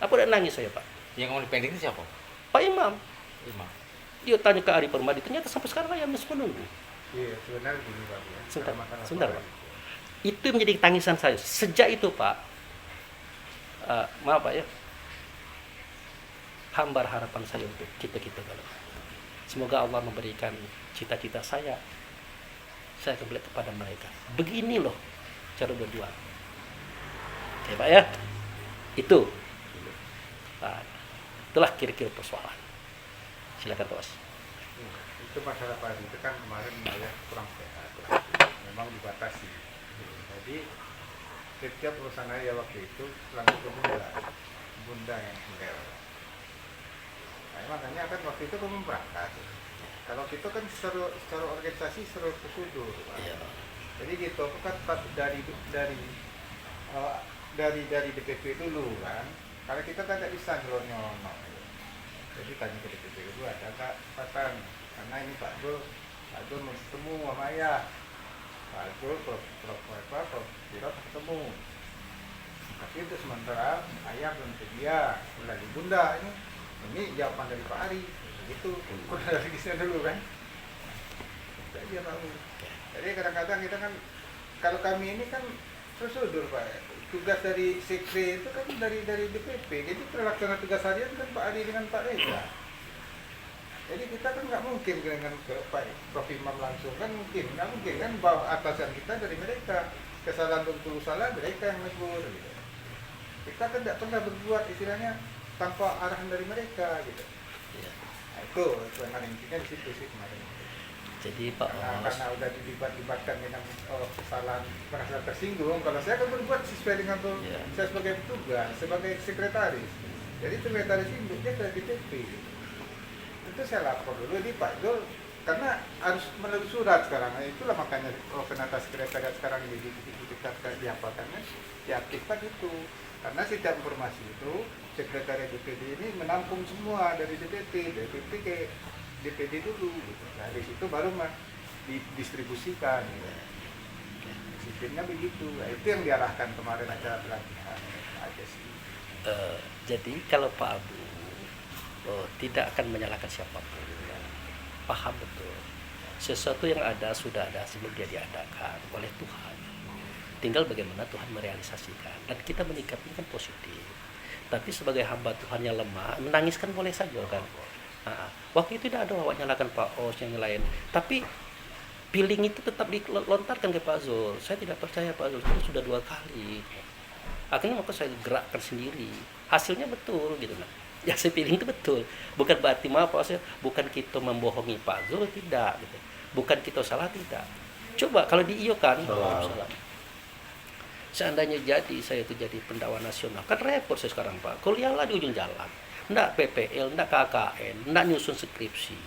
S1: Apa udah nangis saya Pak?
S2: Yang mau dipending itu siapa?
S1: Pak Imam.
S2: Imam.
S1: Dia tanya ke Ari Permadi, ternyata sampai sekarang ayah masih menunggu.
S3: Iya, sebenarnya gini Pak. Ya.
S1: Sebentar Pak. Itu yang menjadi tangisan saya. Sejak itu Pak, maaf Pak ya, hambar harapan saya untuk kita-kita kalau. Semoga Allah memberikan cita-cita saya kembali kepada mereka. Begini loh cara berjuang. Oke Pak ya, itu. Nah, itulah kira-kira persoalan. Silakan Pak Os.
S3: Itu masalah Pak itu kan kemarin ayah kurang sehat. Memang dibatasi. Jadi setiap urusan ayah waktu itu langsung ke bunda yang tinggal. Nah, makanya kan waktu itu kamu berangkat. Kalau kita kan secara organisasi secara prosedur.
S1: Iya.
S3: Jadi gitu, aku kan eh, dari DPP dulu kan, karena kita kan tidak bisa nyelonong gitu. Jadi tanya ke DPP dulu ada nggak kesempatan, karena ini Pak Jul mau ketemu sama ayah, Pak Jul Prof Dirot ketemu, tapi untuk sementara ayah belum sedia, lagi bunda ini jawaban dari Pak Ari, begitu, udah dari sana dulu kan, saya tahu. Jadi kadang-kadang kita kan, kalau kami ini kan prosedur Pak, tugas dari sekre itu kan dari DPP, jadi terlaksana tugas harian kan Pak Ari dengan Pak Reza. Jadi kita kan nggak mungkin dengan ke Pak Prof Imam langsung, kan nggak mungkin kan, bawa atasan kita dari mereka, kesalahan betul salah mereka yang menegur gitu. Kita kan tidak pernah berbuat istilahnya tanpa arahan dari mereka gitu.
S1: Ya.
S3: Nah, itu yang intinya di situ sih kemarin.
S1: Jadi Pak Os,
S3: Karena udah dilibatkan dengan kesalahan, merasa tersinggung. Kalau saya kan berbuat sesuai dengan saya sebagai petugas, sebagai sekretaris. Jadi sekretaris induknya ke DPP. Itu saya lapor dulu di Pak Jul, karena harus melalui surat sekarang. Itulah makanya penata sekretariat sekarang diapakannya, diaktifkan itu. Karena setiap informasi itu sekretariat DPD ini menampung semua dari DPP ke DPD dulu gitu. Nah, dari situ baru didistribusikan gitu. Sistemnya begitu. Nah, itu yang diarahkan kemarin acara pelatihan aja sih.
S1: jadi kalau Pak Abu tidak akan menyalahkan siapapun, paham betul sesuatu yang ada sudah ada sebelum dia diadakan oleh Tuhan, tinggal bagaimana Tuhan merealisasikan, dan kita menyikapinya kan positif. Tapi sebagai hamba Tuhan yang lemah, menangiskan boleh saja kan. Waktu itu tidak ada awak nyalakan Pak Os yang lain, tapi feeling itu tetap dilontarkan ke Pak Zul. Saya tidak percaya Pak Zul, itu sudah 2 kali. Akhirnya maka saya gerakkan sendiri, hasilnya betul gitu nah. Ya saya feeling itu betul, bukan berarti maaf Pak Os, bukan kita membohongi Pak Zul, tidak gitu. Bukan kita salah, tidak. Coba kalau diiokan, salah. Seandainya jadi saya itu jadi pendakwa nasional, kan repot saya sekarang Pak. Kuliahlah di ujung jalan, ndak PPL, ndak KKN, ndak nyusun skripsi.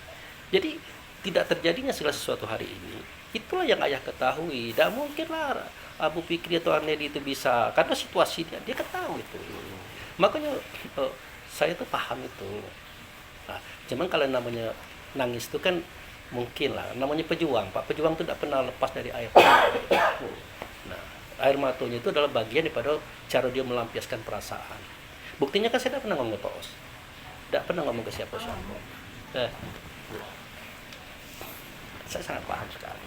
S1: Jadi tidak terjadinya segala sesuatu hari ini. Itulah yang ayah ketahui. Tidak mungkin lah Abu Fikri atau Arnedi itu bisa, karena situasi dia ketahui itu. Makanya saya tuh paham itu. Nah, cuman kalau namanya nangis itu kan mungkin lah, namanya pejuang Pak. Pejuang itu tidak pernah lepas dari air mata. Nah, air matanya itu adalah bagian daripada cara dia melampiaskan perasaan. Buktinya kan saya tidak pernah ngomong ke Pak Os, tidak pernah ngomong ke siapa-siapa. Saya sangat paham sekali.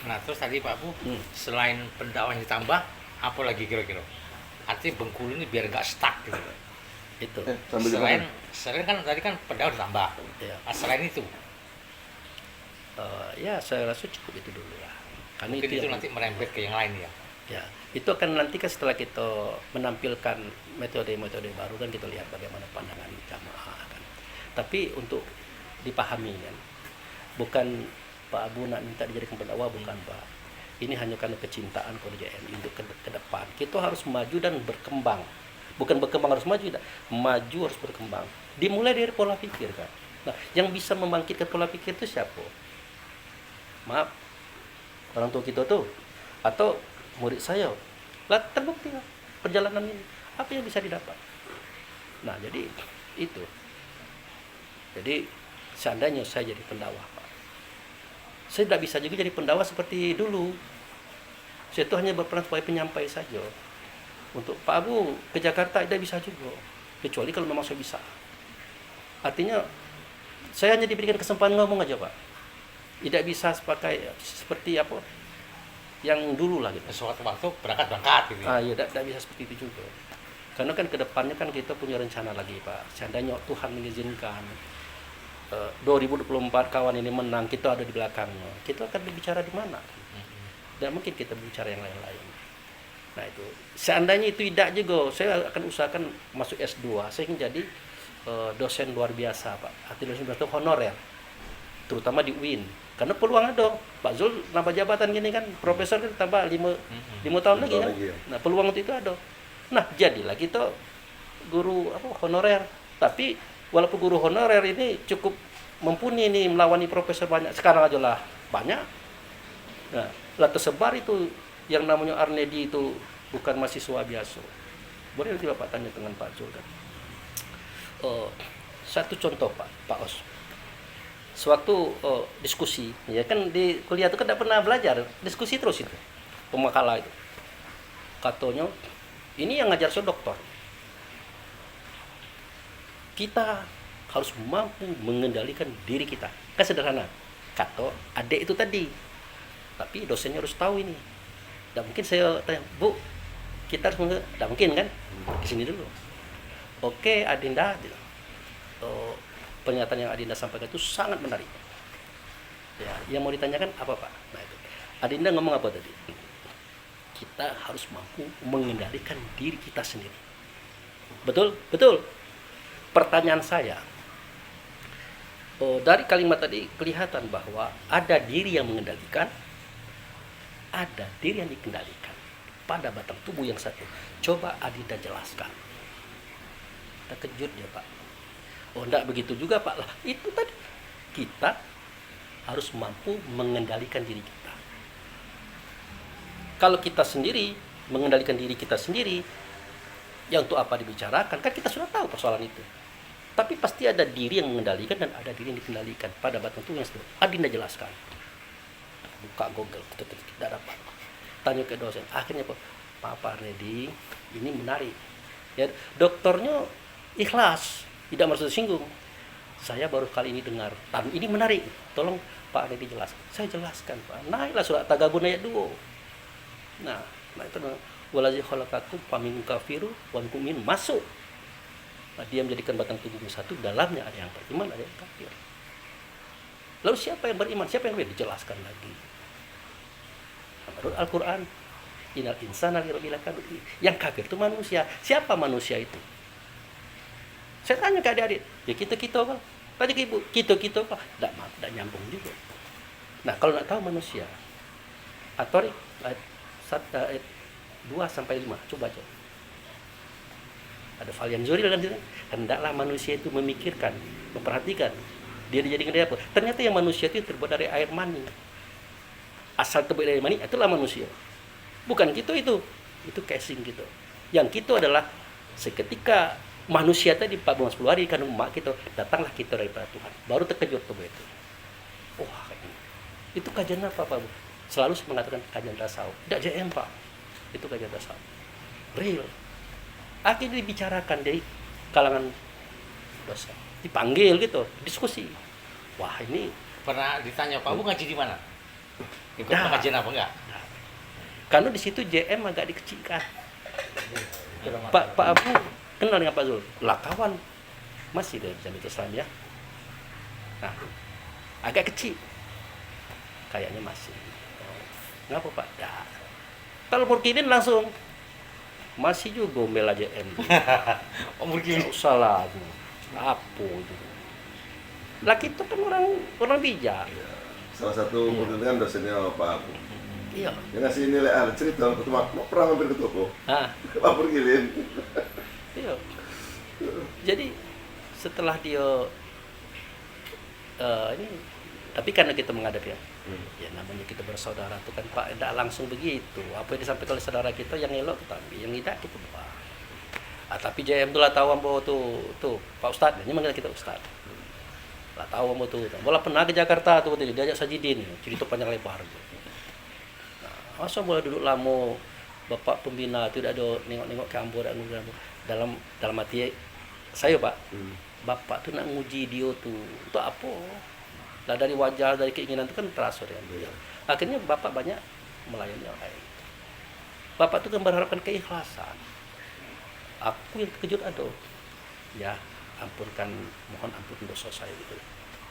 S2: Nah terus tadi Pak Bu, selain pendakwaan ditambah, apa lagi kira-kira? Artinya Bengkulu ini biar nggak stuck gitu.
S1: Itu.
S2: Selain kan tadi kan pendakwaan ditambah.
S1: Ya.
S2: Nah, selain itu,
S1: ya saya rasa cukup itu dulu ya. Karena
S2: mungkin itu
S1: yang,
S2: nanti merembet ke yang lain ya.
S1: Ya, itu akan nanti kan setelah kita menampilkan metode-metode baru kan kita lihat bagaimana pandangan jamaah kan. Tapi untuk dipahami kan, bukan Pak Abu nak minta dijadikan pendakwa, bukan Pak. Ini hanya karena kecintaan kepada JNI untuk ke depan. Kita harus maju dan berkembang. Bukan berkembang harus maju, tidak. Maju harus berkembang. Dimulai dari pola pikir kan. Nah, yang bisa membangkitkan pola pikir itu siapa? Maaf, orang tua kita tuh, atau murid saya. Lah terbukti lah perjalanan ini. Apa yang bisa didapat? Nah, jadi itu. Jadi seandainya saya jadi pendakwa, Pak, saya tidak bisa juga jadi pendakwa seperti dulu. Saya itu hanya berperan sebagai penyampai saja. Untuk Pak Abu ke Jakarta tidak bisa juga, kecuali kalau memang saya bisa. Artinya saya hanya diberikan kesempatan ngomong aja Pak. Tidak bisa seperti apa yang dulu lah gitu.
S2: Suatu waktu berangkat gitu.
S1: Iya, tidak bisa seperti itu juga. Karena kan kedepannya kan kita punya rencana lagi Pak. Seandainya Tuhan mengizinkan 2024 kawan ini menang, kita ada di belakangnya. Kita akan berbicara di mana? Dan mungkin kita berbicara yang lain-lain. Nah itu, seandainya itu tidak juga, saya akan usahakan masuk S2. Saya ingin jadi dosen luar biasa Pak. Arti dosen itu honorer, terutama di UIN. Karena peluang ada. Pak Zul nambah jabatan gini kan, profesor kan tambah 5 tahun lagi kan. Nah peluang itu ada. Nah jadilah kita guru honorer. Tapi walaupun guru honorer ini cukup mumpuni nih melawani profesor banyak. Sekarang aja lah banyak. Nah, lah tersebar itu yang namanya Arnedi itu bukan mahasiswa biasa. Boleh nanti Bapak tanya dengan Pak Zul kan. Satu contoh Pak Os. Sewaktu diskusi, ya kan di kuliah itu kan tidak pernah belajar, diskusi terus itu, pemakalah itu. Katanya, ini yang ngajar saya dokter. Kita harus mampu mengendalikan diri kita. Kan sederhana. Kata adik itu tadi. Tapi dosennya harus tahu ini. Tidak mungkin saya tanya, Bu, kita harus tidak mungkin kan? Ke sini dulu. Oke, Adinda. Pernyataan yang Adinda sampaikan itu sangat menarik. Ya, yang mau ditanyakan apa Pak? Nah itu. Adinda ngomong apa tadi? Kita harus mampu mengendalikan diri kita sendiri. Betul? Betul. Pertanyaan saya, dari kalimat tadi kelihatan bahwa ada diri yang mengendalikan, ada diri yang dikendalikan pada batang tubuh yang satu. Coba Adinda jelaskan. Terkejut ya Pak. Oh, enggak begitu juga Pak lah. Itu tadi kita harus mampu mengendalikan diri kita. Kalau kita sendiri mengendalikan diri kita sendiri, ya untuk apa dibicarakan? Kan kita sudah tahu persoalan itu. Tapi pasti ada diri yang mengendalikan dan ada diri yang dikendalikan pada batang tubuh yang satu. Adinda jelaskan. Buka Google, tidak dapat. Tanya ke dosen. Akhirnya Pak Arnedi, ini menarik. Ya, dokternya ikhlas. Tidak merasa tersinggung. Saya baru kali ini dengar. Ini menarik. Tolong Pak Arnedi jelaskan. Saya jelaskan Pak. Naiklah surat Tagabun ayat 2. Nah itu walazi khalaqakum faminkum kafiru wa minkum mu'min masuk. Nah, dia menjadikan batang tubuhnya satu, dalamnya ada yang beriman, ada yang kafir. Lalu siapa yang beriman? Siapa yang kafir? Dijelaskan lagi. Menurut Al-Qur'an, innal insana lirabbil alamin. Yang kafir itu manusia. Siapa manusia itu? Saya tanya ke adik-adik, ya kita Pak. Tadi ke ibu, kita Pak. Tidak nyambung juga. Nah, kalau nak tahu manusia, At-Tariq ayat 2-5, coba aja. Ada Falyan Zuri dalam situ. Hendaklah manusia itu memikirkan, memperhatikan. Dia dijadikan dari apa? Ternyata yang manusia itu terbuat dari air mani. Asal terbuat dari air mani, itulah manusia. Bukan kita itu casing gitu. Yang kita adalah seketika manusia tadi 4 bulan 10 hari kan emak kita, datanglah kita daripada Tuhan. Baru terkejut tubuh itu. Wah, itu kajian apa Pak? Selalu saya mengatakan kajian tasawuf. Tidak JM Pak. Itu kajian tasawuf. Real. Akhirnya dibicarakan dari kalangan dosen. Dipanggil gitu, diskusi. Wah, ini
S2: Pernah ditanya, Pak Bu ngaji di mana? Ikut
S1: Dah.
S2: pengajian apa enggak?
S1: karena di situ JM agak dikecilkan. Pak Abu kenal dengan Pak Zul? Lah kawan. Masih dari Jamiat Islam ya. Nah, agak kecil. Kayaknya masih. Ngapa Pak? Dah. Kalau Murkidin langsung masih juga membela JM.
S2: Murkidin.
S1: Salah. Apa itu? Laki itu kan orang bijak.
S4: Salah satu murid kan dosennya Pak Abu.
S1: Iya.
S4: Yang ngasih nilai cerita waktu mau pernah mampir ke toko.
S1: Nah,
S4: Pak Murkidin.
S1: iya. Jadi setelah dia ini, tapi karena kita menghadapi ya namanya kita bersaudara itu kan Pak, tidak langsung begitu. Apa yang disampaikan oleh saudara kita yang elok kita ambil, yang tidak kita buang. Tapi JM itu lah tahu bahwa tuh Pak Ustadz, ini manggil kita Ustadz. Lah tahu bahwa tuh, bola pernah ke Jakarta tuh diajak Sajidin, cerita panjang lebar. Nah, masa boleh duduk lama Bapak pembina tidak ada nengok-nengok ke Ambon dalam hati saya Pak. Bapak tuh nak nguji dia tuh untuk apa? Lah dari wajah, dari keinginan itu kan terasa ya. Akhirnya Bapak banyak melayani orang lain. Bapak tuh kan berharapkan keikhlasan. Aku yang terkejut ada. Ya, ampunkan, mohon ampun dosa saya gitu.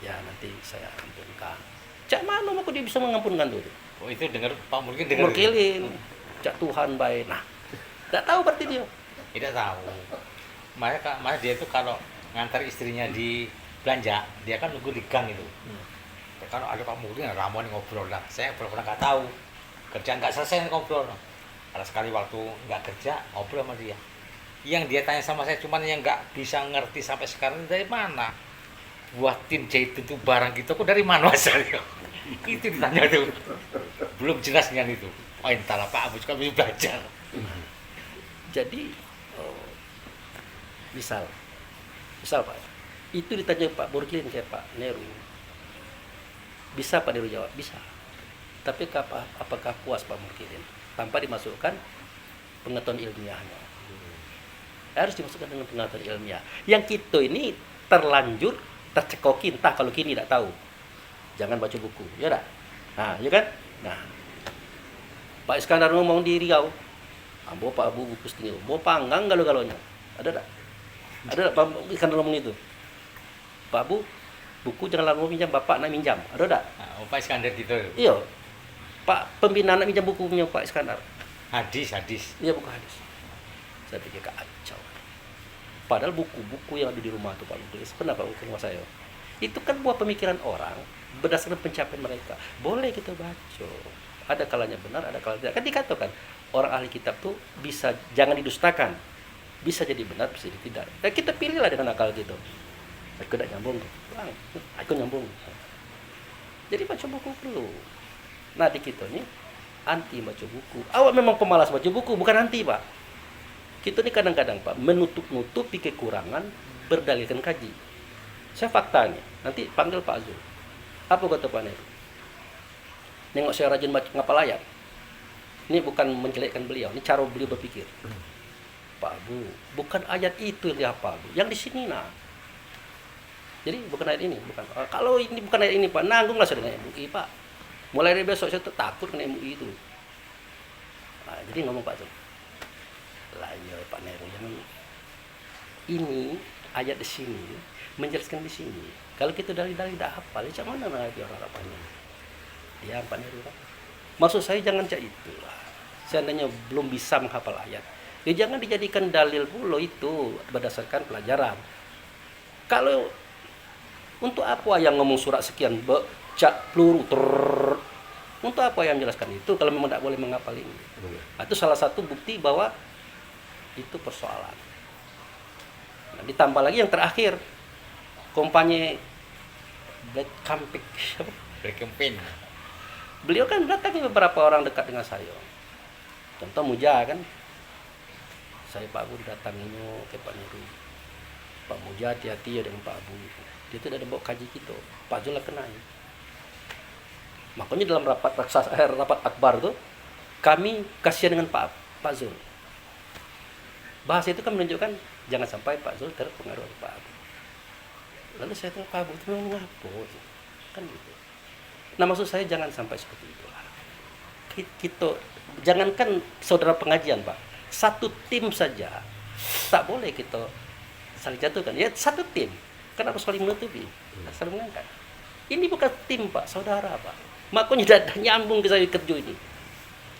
S1: Ya nanti saya ampunkan. Cak mana aku dia bisa mengampunkan tuh?
S2: Oh itu dengar Pak Murkidin dengar.
S1: Murkilin. Cak Tuhan baik. Nah, tidak tahu berarti dia.
S2: Tidak tahu. Makanya dia itu kalau ngantar istrinya di belanja, dia kan nunggu di gang itu. Kalau ada Pak Murkidin, ramon ngobrol lah. Saya pernah nggak tahu. Kerjaan nggak selesai ngobrol. Ada sekali waktu nggak kerja, ngobrol sama dia. Yang dia tanya sama saya cuman yang nggak bisa ngerti sampai sekarang dari mana buatin jahit itu barang gitu kok dari mana asalnya. Itu ditanya tuh. Belum jelas kan itu. Oh entahlah Pak Abu juga belum belajar.
S1: Jadi misal Pak, itu ditanya Pak Burkin kayak Pak Neru, bisa Pak Neru jawab bisa, tapi apakah puas Pak Burkin tanpa dimasukkan pengetahuan ilmiahnya? Harus dimasukkan dengan pengetahuan ilmiah. Yang kita ini terlanjur tercekokin, entah kalau kini tidak tahu, jangan baca buku, ya tak? Nah, ya kan? Nah, Pak Iskandar ngomong di Riau, ambo Pak Abu buku setengah, mau panggang galau-galaunya, ada tak? Ada tak Pak Iskandar ngomong itu? Pak Abu, buku jangan lama minjam, bapak nak minjam, ada tak?
S2: Nah, Pak Iskandar gitu.
S1: Iya, Pak pembina nak minjam bukunya Pak Iskandar.
S2: Hadis.
S1: Iya, buku hadis. Saya pikir kacau. Padahal buku-buku yang ada di rumah tuh Pak Lukis, kenapa ke rumah saya? Itu kan buah pemikiran orang berdasarkan pencapaian mereka. Boleh kita baca. Ada kalanya benar, ada kalanya tidak. Kan dikatakan orang ahli kitab tuh bisa jangan didustakan. Bisa jadi benar, bisa jadi tidak. Nah, kita pilihlah dengan akal gitu. Aku tidak nyambung, Bang. Aku nyambung. Jadi baca buku perlu. Nah di kita nih anti baca buku. Awak memang pemalas baca buku, bukan anti Pak. Kita ini kadang-kadang Pak menutup-nutupi kekurangan berdalilkan kaji. Saya faktanya, nanti panggil Pak Zul. Apa kata Pak Neru? Nengok saya rajin ngapal ayat. Ini bukan menjelekkan beliau, ini cara beliau berpikir. Pak Bu, bukan ayat itu yang dihafal, yang di sini nah. Jadi bukan ayat ini, bukan. Kalau ini bukan ayat ini Pak, nanggunglah saya dengan MUI Pak. Mulai dari besok saya takut dengan MUI itu. Nah, jadi ngomong Pak Zul. Lah ya Pak Neru, jangan ini ayat di sini menjelaskan di sini. Kalau kita dari tidak hafal, macam mana lagi orang harapannya? Ya Pak Neru, Pak. Maksud saya jangan cak itu lah. Seandainya belum bisa menghafal ayat, ya jangan dijadikan dalil pula itu berdasarkan pelajaran. Kalau untuk apa yang ngomong surat sekian cak peluru untuk apa yang menjelaskan itu kalau memang tidak boleh menghafal ini? Itu salah satu bukti bahwa itu persoalan. Nah, ditambah lagi yang terakhir, kompanye Black
S2: Campaign.
S1: Beliau kan datangi beberapa orang dekat dengan saya. Contoh Muja kan, saya Pak Abu datanginya ke Pak Neru. Pak Muja hati-hati ya dengan Pak Abu. Dia itu ada bawa kaji kita. Pak Zul kenai. Makanya dalam rapat akbar tuh kami kasihan dengan Pak Zul. Bahasa itu kan menunjukkan jangan sampai Pak Zul terpengaruh oleh Pak Abu. Lalu saya tanya Pak Abu itu memang apa? Kan gitu. Nah maksud saya jangan sampai seperti itu. Kita jangankan saudara pengajian Pak, satu tim saja tak boleh kita saling jatuhkan. Ya satu tim, kenapa saling menutupi, saling mengangkat. Ini bukan tim Pak, saudara Pak. Makanya tidak nyambung ke saya kerja ini.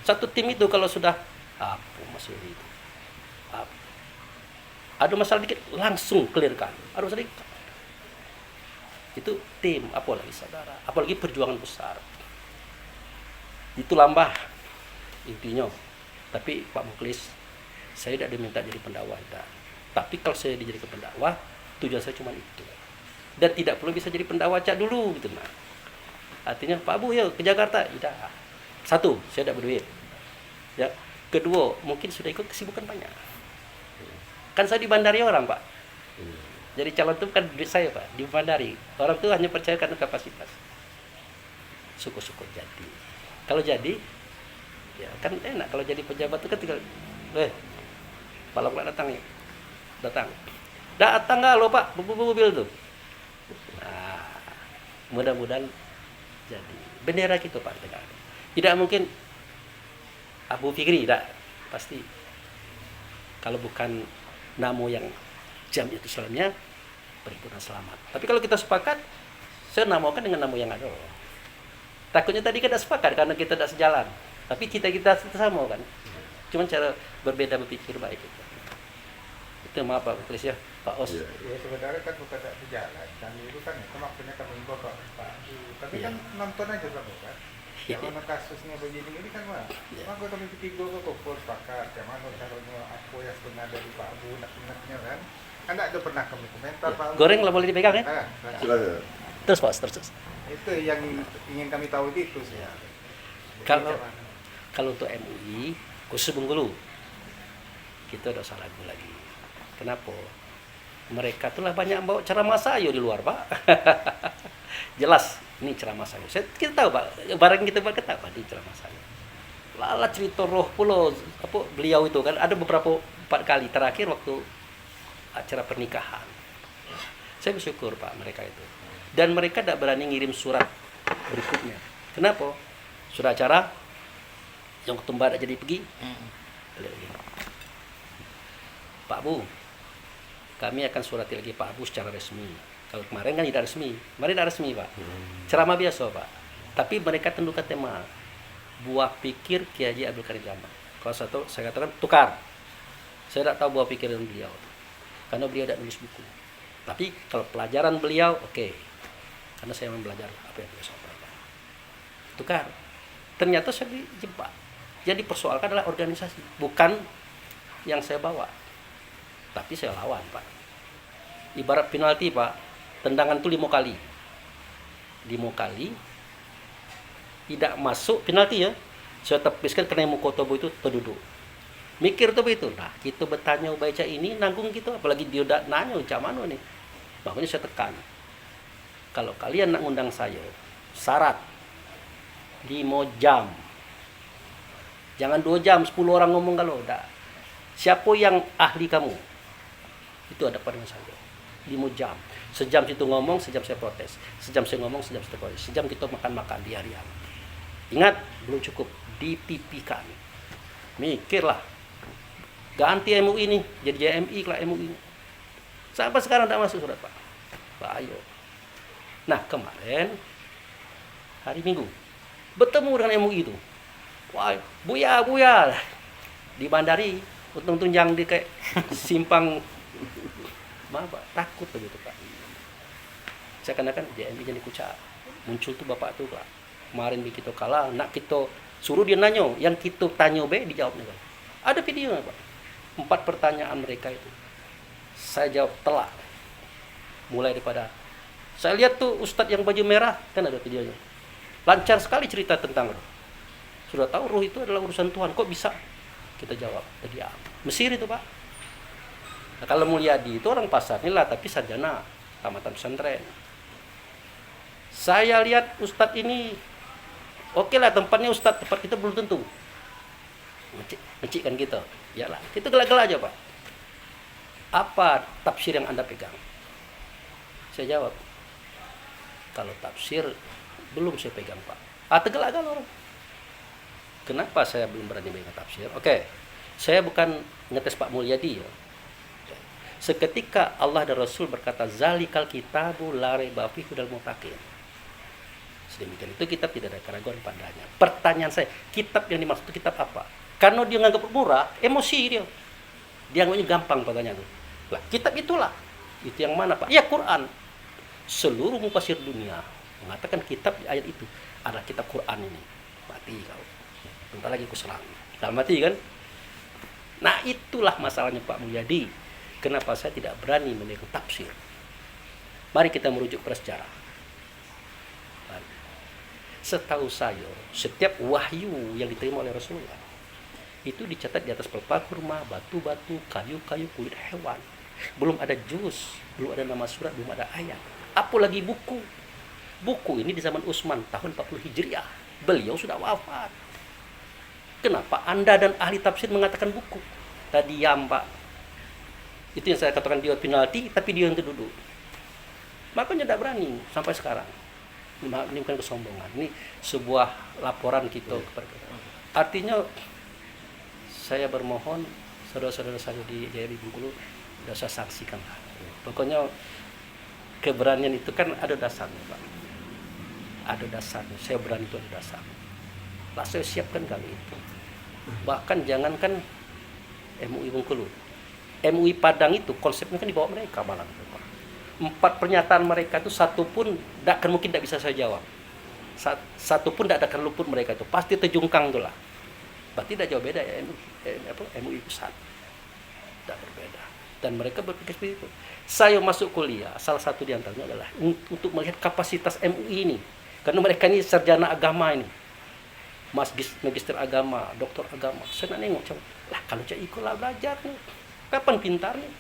S1: Satu tim itu kalau sudah apa maksud itu? Ada masalah dikit langsung clearkan. Ada masalah dikit. Itu tim, apalagi saudara, apalagi perjuangan besar. Itu lambah intinya. Tapi Pak Muklis, saya tidak diminta jadi pendakwah. Tapi kalau saya dijadikan pendakwah, tujuan saya cuma itu. Dan tidak perlu bisa jadi pendakwah cak dulu gitu nah. Artinya Pak Abu ya ke Jakarta, tidak. Satu, saya tidak berduit. Ya. Kedua, mungkin sudah ikut kesibukan banyak. Kan saya dibandari orang Pak. Jadi calon itu kan duit saya Pak, dibandari. Orang itu hanya percaya karena kapasitas. Syukur-syukur jadi. Kalau jadi, ya kan enak. Kalau jadi pejabat itu kan tinggal, Pak Lok datang ya, datang nggak lo Pak, mobil tuh. Nah, mudah-mudahan jadi bendera gitu Pak. Tidak mungkin Abu Fikri, tidak pasti. Kalau bukan namo yang Jamiat Islamnya Perhimpunan Selamat. Tapi kalau kita sepakat, saya namakan dengan namo yang ada. Takutnya tadi kita sepakat karena kita tidak sejalan. Tapi kita sama kan. Cuma cara berbeda berpikir baik itu. Itu maaf Pak Klis ya, Pak Os.
S3: Ya sebenarnya kan bukan tidak sejalan. Kami itu kan itu maksudnya kami bapak Pak. Tapi kan nonton aja kamu kan. Yang mana kasusnya begini ini kan mah. Maka kami bertiga kok kumpul sepakat. Yang mana caranya aku yang pernah dari Pak Abu nak-naknya kan. Anda ada pernah kami komentar Pak Abu.
S1: Goreng lah boleh dipegang ya?
S4: Silakan.
S1: Terus Pak, terus.
S3: Itu yang ingin kami tahu itu sih.
S1: Ya.
S3: Jadi
S1: Kalau
S3: jangan-
S1: kalau untuk MUI khusus Bengkulu kita udah salah lagi. Kenapa? Mereka tuh lah banyak bawa ceramah saya di luar, Pak. Jelas ini ceramah saya. Kita tahu, Pak. Barang kita Pak kata Pak di ceramah saya. Lala cerita roh pulau apa beliau itu kan ada beberapa 4 kali terakhir waktu acara pernikahan. Saya bersyukur Pak mereka itu. Dan mereka tidak berani ngirim surat berikutnya. Kenapa? Surat acara yang ketumbar tak jadi pergi. Balik lagi. Pak Bu, kami akan surati lagi Pak Bu secara resmi. Kalau kemarin kan tidak resmi. Kemarin tidak resmi Pak. Ceramah biasa Pak. Tapi mereka tentukan tema. Buah pikir Kiai Haji Abdul Karim Jamal. Kalau saya katakan tukar. Saya tidak tahu buah pikiran beliau. Karena beliau tidak nulis buku. Tapi kalau pelajaran beliau, oke. Karena saya memang belajar apa yang beliau sampaikan. Tukar. Ternyata saya dijebak. Jadi persoalkan adalah organisasi. Bukan yang saya bawa. Tapi saya lawan Pak. Ibarat penalti Pak. Tendangan itu 5 kali. 5 kali. Tidak masuk penalti ya. Saya tepiskan karena Mukotobo itu terduduk. Mikir tuh begitu. Nah, kita bertanya baca ini nanggung gitu, apalagi dia udah nanya macam mana nih. Makanya saya tekan. Kalau kalian nak ngundang saya, syarat 5 jam. Jangan 2 jam, 10 orang ngomong kalau udah. Siapa yang ahli kamu? Itu ada pada saya. 5 jam. Sejam situ ngomong, sejam saya protes. Sejam saya ngomong, sejam saya protes. Sejam kita makan-makan di harian. Ingat, belum cukup dipipikan. Mikirlah. Ganti MUI ini, jadi JMI lah MUI. Sampai sekarang tidak masuk surat Pak. Pak ayo. Nah kemarin hari Minggu bertemu dengan MUI itu. Wah, buya di Bandari, untung tunjang di kayak simpang. Maaf Pak, takut begitu Pak. Saya katakan JMI jadi kucak. Muncul tuh Bapak tuh Pak. Kemarin kita kalah, nak kita suruh dia nanya, yang kita tanya dijawabnya Pak. Ada videonya Pak. 4 pertanyaan mereka itu. Saya jawab telak. Mulai daripada saya lihat tuh Ustadz yang baju merah, kan ada videonya. Lancar sekali cerita tentang roh. Sudah tahu roh itu adalah urusan Tuhan. Kok bisa? Kita jawab, diam. Mesir itu Pak. Nah, kalau Mulyadi itu orang pasar inilah, tapi sarjana tamatan pesantren. Saya lihat Ustadz ini, oke lah tempatnya Ustadz, tempat kita belum tentu. Ngecik kan kita. Yalah, kita gelak-gelak aja Pak. Apa tafsir yang Anda pegang? Saya jawab, kalau tafsir belum saya pegang Pak. Tergelak-gelak orang. Kenapa saya belum berani pegang tafsir? Oke, saya bukan ngetes Pak Mulyadi ya. Seketika Allah dan Rasul berkata, zalikal kitabu la raiba fihi hudal muttaqin. Sedemikian itu kitab tidak ada keraguan padanya. Pertanyaan saya, kitab yang dimaksud itu kitab apa? Karena dia nganggap murah, emosi dia. Dia anggapnya gampang pertanyaan itu. Lah, kitab itulah. Itu yang mana Pak? Ya Quran. Seluruh mufasir dunia mengatakan kitab di ayat itu adalah kitab Quran ini. Mati kau. Bentar lagi aku serang. Nah, mati kan? Nah, itulah masalahnya Pak Mulyadi. Kenapa saya tidak berani memegang tafsir? Mari kita merujuk pada sejarah. Setahu saya, setiap wahyu yang diterima oleh Rasulullah itu dicatat di atas pelepah kurma, batu-batu, kayu-kayu, kulit hewan. Belum ada juz, belum ada nama surat, belum ada ayat. Apalagi buku. Buku ini di zaman Utsman tahun 40 Hijriah. Beliau sudah wafat. Kenapa Anda dan ahli tafsir mengatakan buku? Tadi diam Pak. Itu yang saya katakan dia penalti, tapi dia yang terduduk. Makanya tidak berani sampai sekarang. Ini bukan kesombongan. Ini sebuah laporan kita kepada kita. Artinya saya bermohon saudara-saudara saya di JRI Bengkulu sudah saya saksikan. Pokoknya keberanian itu kan ada dasarnya Pak. Ada dasarnya. Saya berani itu ada dasar. Lah saya siapkan kali itu. Bahkan jangankan MUI Bengkulu, MUI Padang itu konsepnya kan dibawa mereka malah. 4 pernyataan mereka itu satu pun mungkin tidak bisa saya jawab. Satu pun tidak akan luput mereka itu. Pasti terjungkang itulah. Berarti tidak jauh beda ya MUI pusat. Tidak berbeda. Dan mereka berpikir seperti itu. Saya masuk kuliah, salah satu di antaranya adalah untuk melihat kapasitas MUI ini. Karena mereka ini sarjana agama ini. Magister agama, doktor agama. Saya nak nengok, lah kalau Cak Iko lah belajar nih. Kapan pintar nih?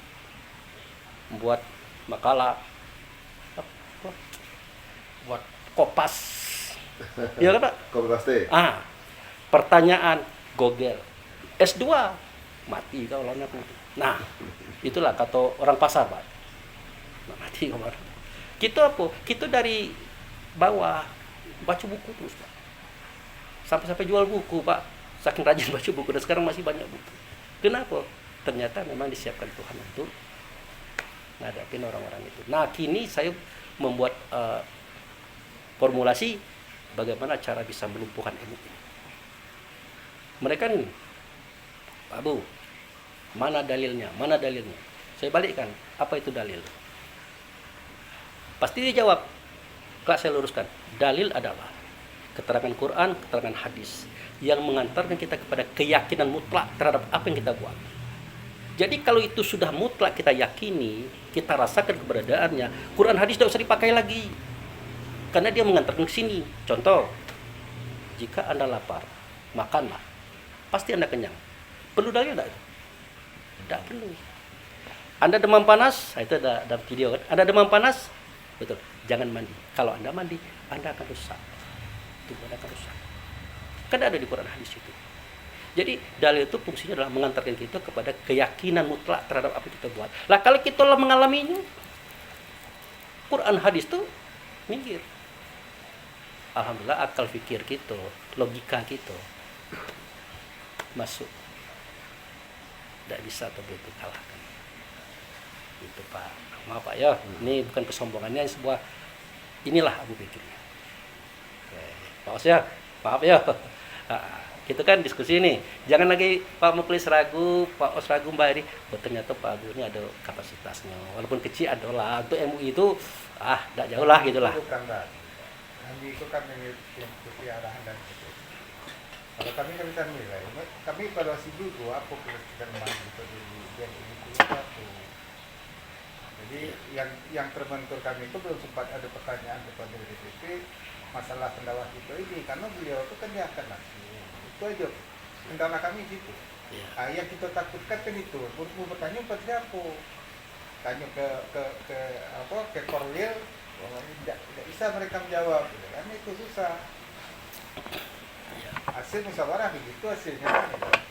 S1: Buat makalah, buat kopas. Iya kan Pak?
S4: Komunikasi.
S1: Pertanyaan Google. S2 mati kau lawannya. Nah, itulah kata orang pasar, Pak. Nah, mati kau. Kita apa? Kita dari bawah baca buku terus, Pak. Sampai jual buku, Pak. Saking rajin baca buku dan sekarang masih banyak buku. Kenapa? Ternyata memang disiapkan Tuhan untuk ngadapin orang-orang itu. Nah, kini saya membuat formulasi bagaimana cara bisa melumpuhkan MUI. Mereka nih, Pak Bu, mana dalilnya? Mana dalilnya? Saya balikkan, apa itu dalil? Pasti dia jawab. Kak, saya luruskan. Dalil adalah keterangan Quran, keterangan hadis yang mengantarkan kita kepada keyakinan mutlak terhadap apa yang kita buat. Jadi kalau itu sudah mutlak kita yakini, kita rasakan keberadaannya, Quran hadis tidak usah dipakai lagi. Karena dia mengantarkan ke sini. Contoh, jika Anda lapar, makanlah. Pasti Anda kenyang. Perlu dalil tidak? Tidak perlu. Anda demam panas, itu ada video kan? Anda demam panas, betul. Jangan mandi. Kalau Anda mandi, Anda akan rusak. Tubuh Anda akan rusak. Kan ada di Quran hadis itu. Jadi dalil itu fungsinya adalah mengantarkan kita kepada keyakinan mutlak terhadap apa yang kita buat. Lah kalau kita mengalaminya, Quran hadis itu minggir. Alhamdulillah akal fikir kita, logika kita masuk. Tidak bisa atau begitu kalahkan. Itu Pak. Maaf Pak ya, ini bukan kesombongannya, sebuah inilah aku pikirnya. Pak Os ya, maaf ya. Kita kan diskusi ini. Jangan lagi Pak Muklis ragu, Pak Os ragu Mbak Eri. Oh, ternyata Pak Abu ini ada kapasitasnya. Walaupun kecil adalah untuk MUI itu tidak jauh lah gitulah.
S3: Bukan Mbak. Kami itu kan mengikuti arahan dan itu. Kalau kami kan bisa nilai. Kami evaluasi dulu apa kebijakan maju itu yang ini satu. Jadi yang terbentur kami itu belum sempat ada pertanyaan kepada DPP masalah pendapat itu ini karena beliau itu kan diangkat langsung. Itu aja kendala kami gitu.
S1: Ya.
S3: Yang kita takutkan kan itu. Mau bertanya pada siapa? Tanya ke Korwil, tidak bisa mereka menjawab. Karena itu susah. Hasil musyawarah begitu hasilnya.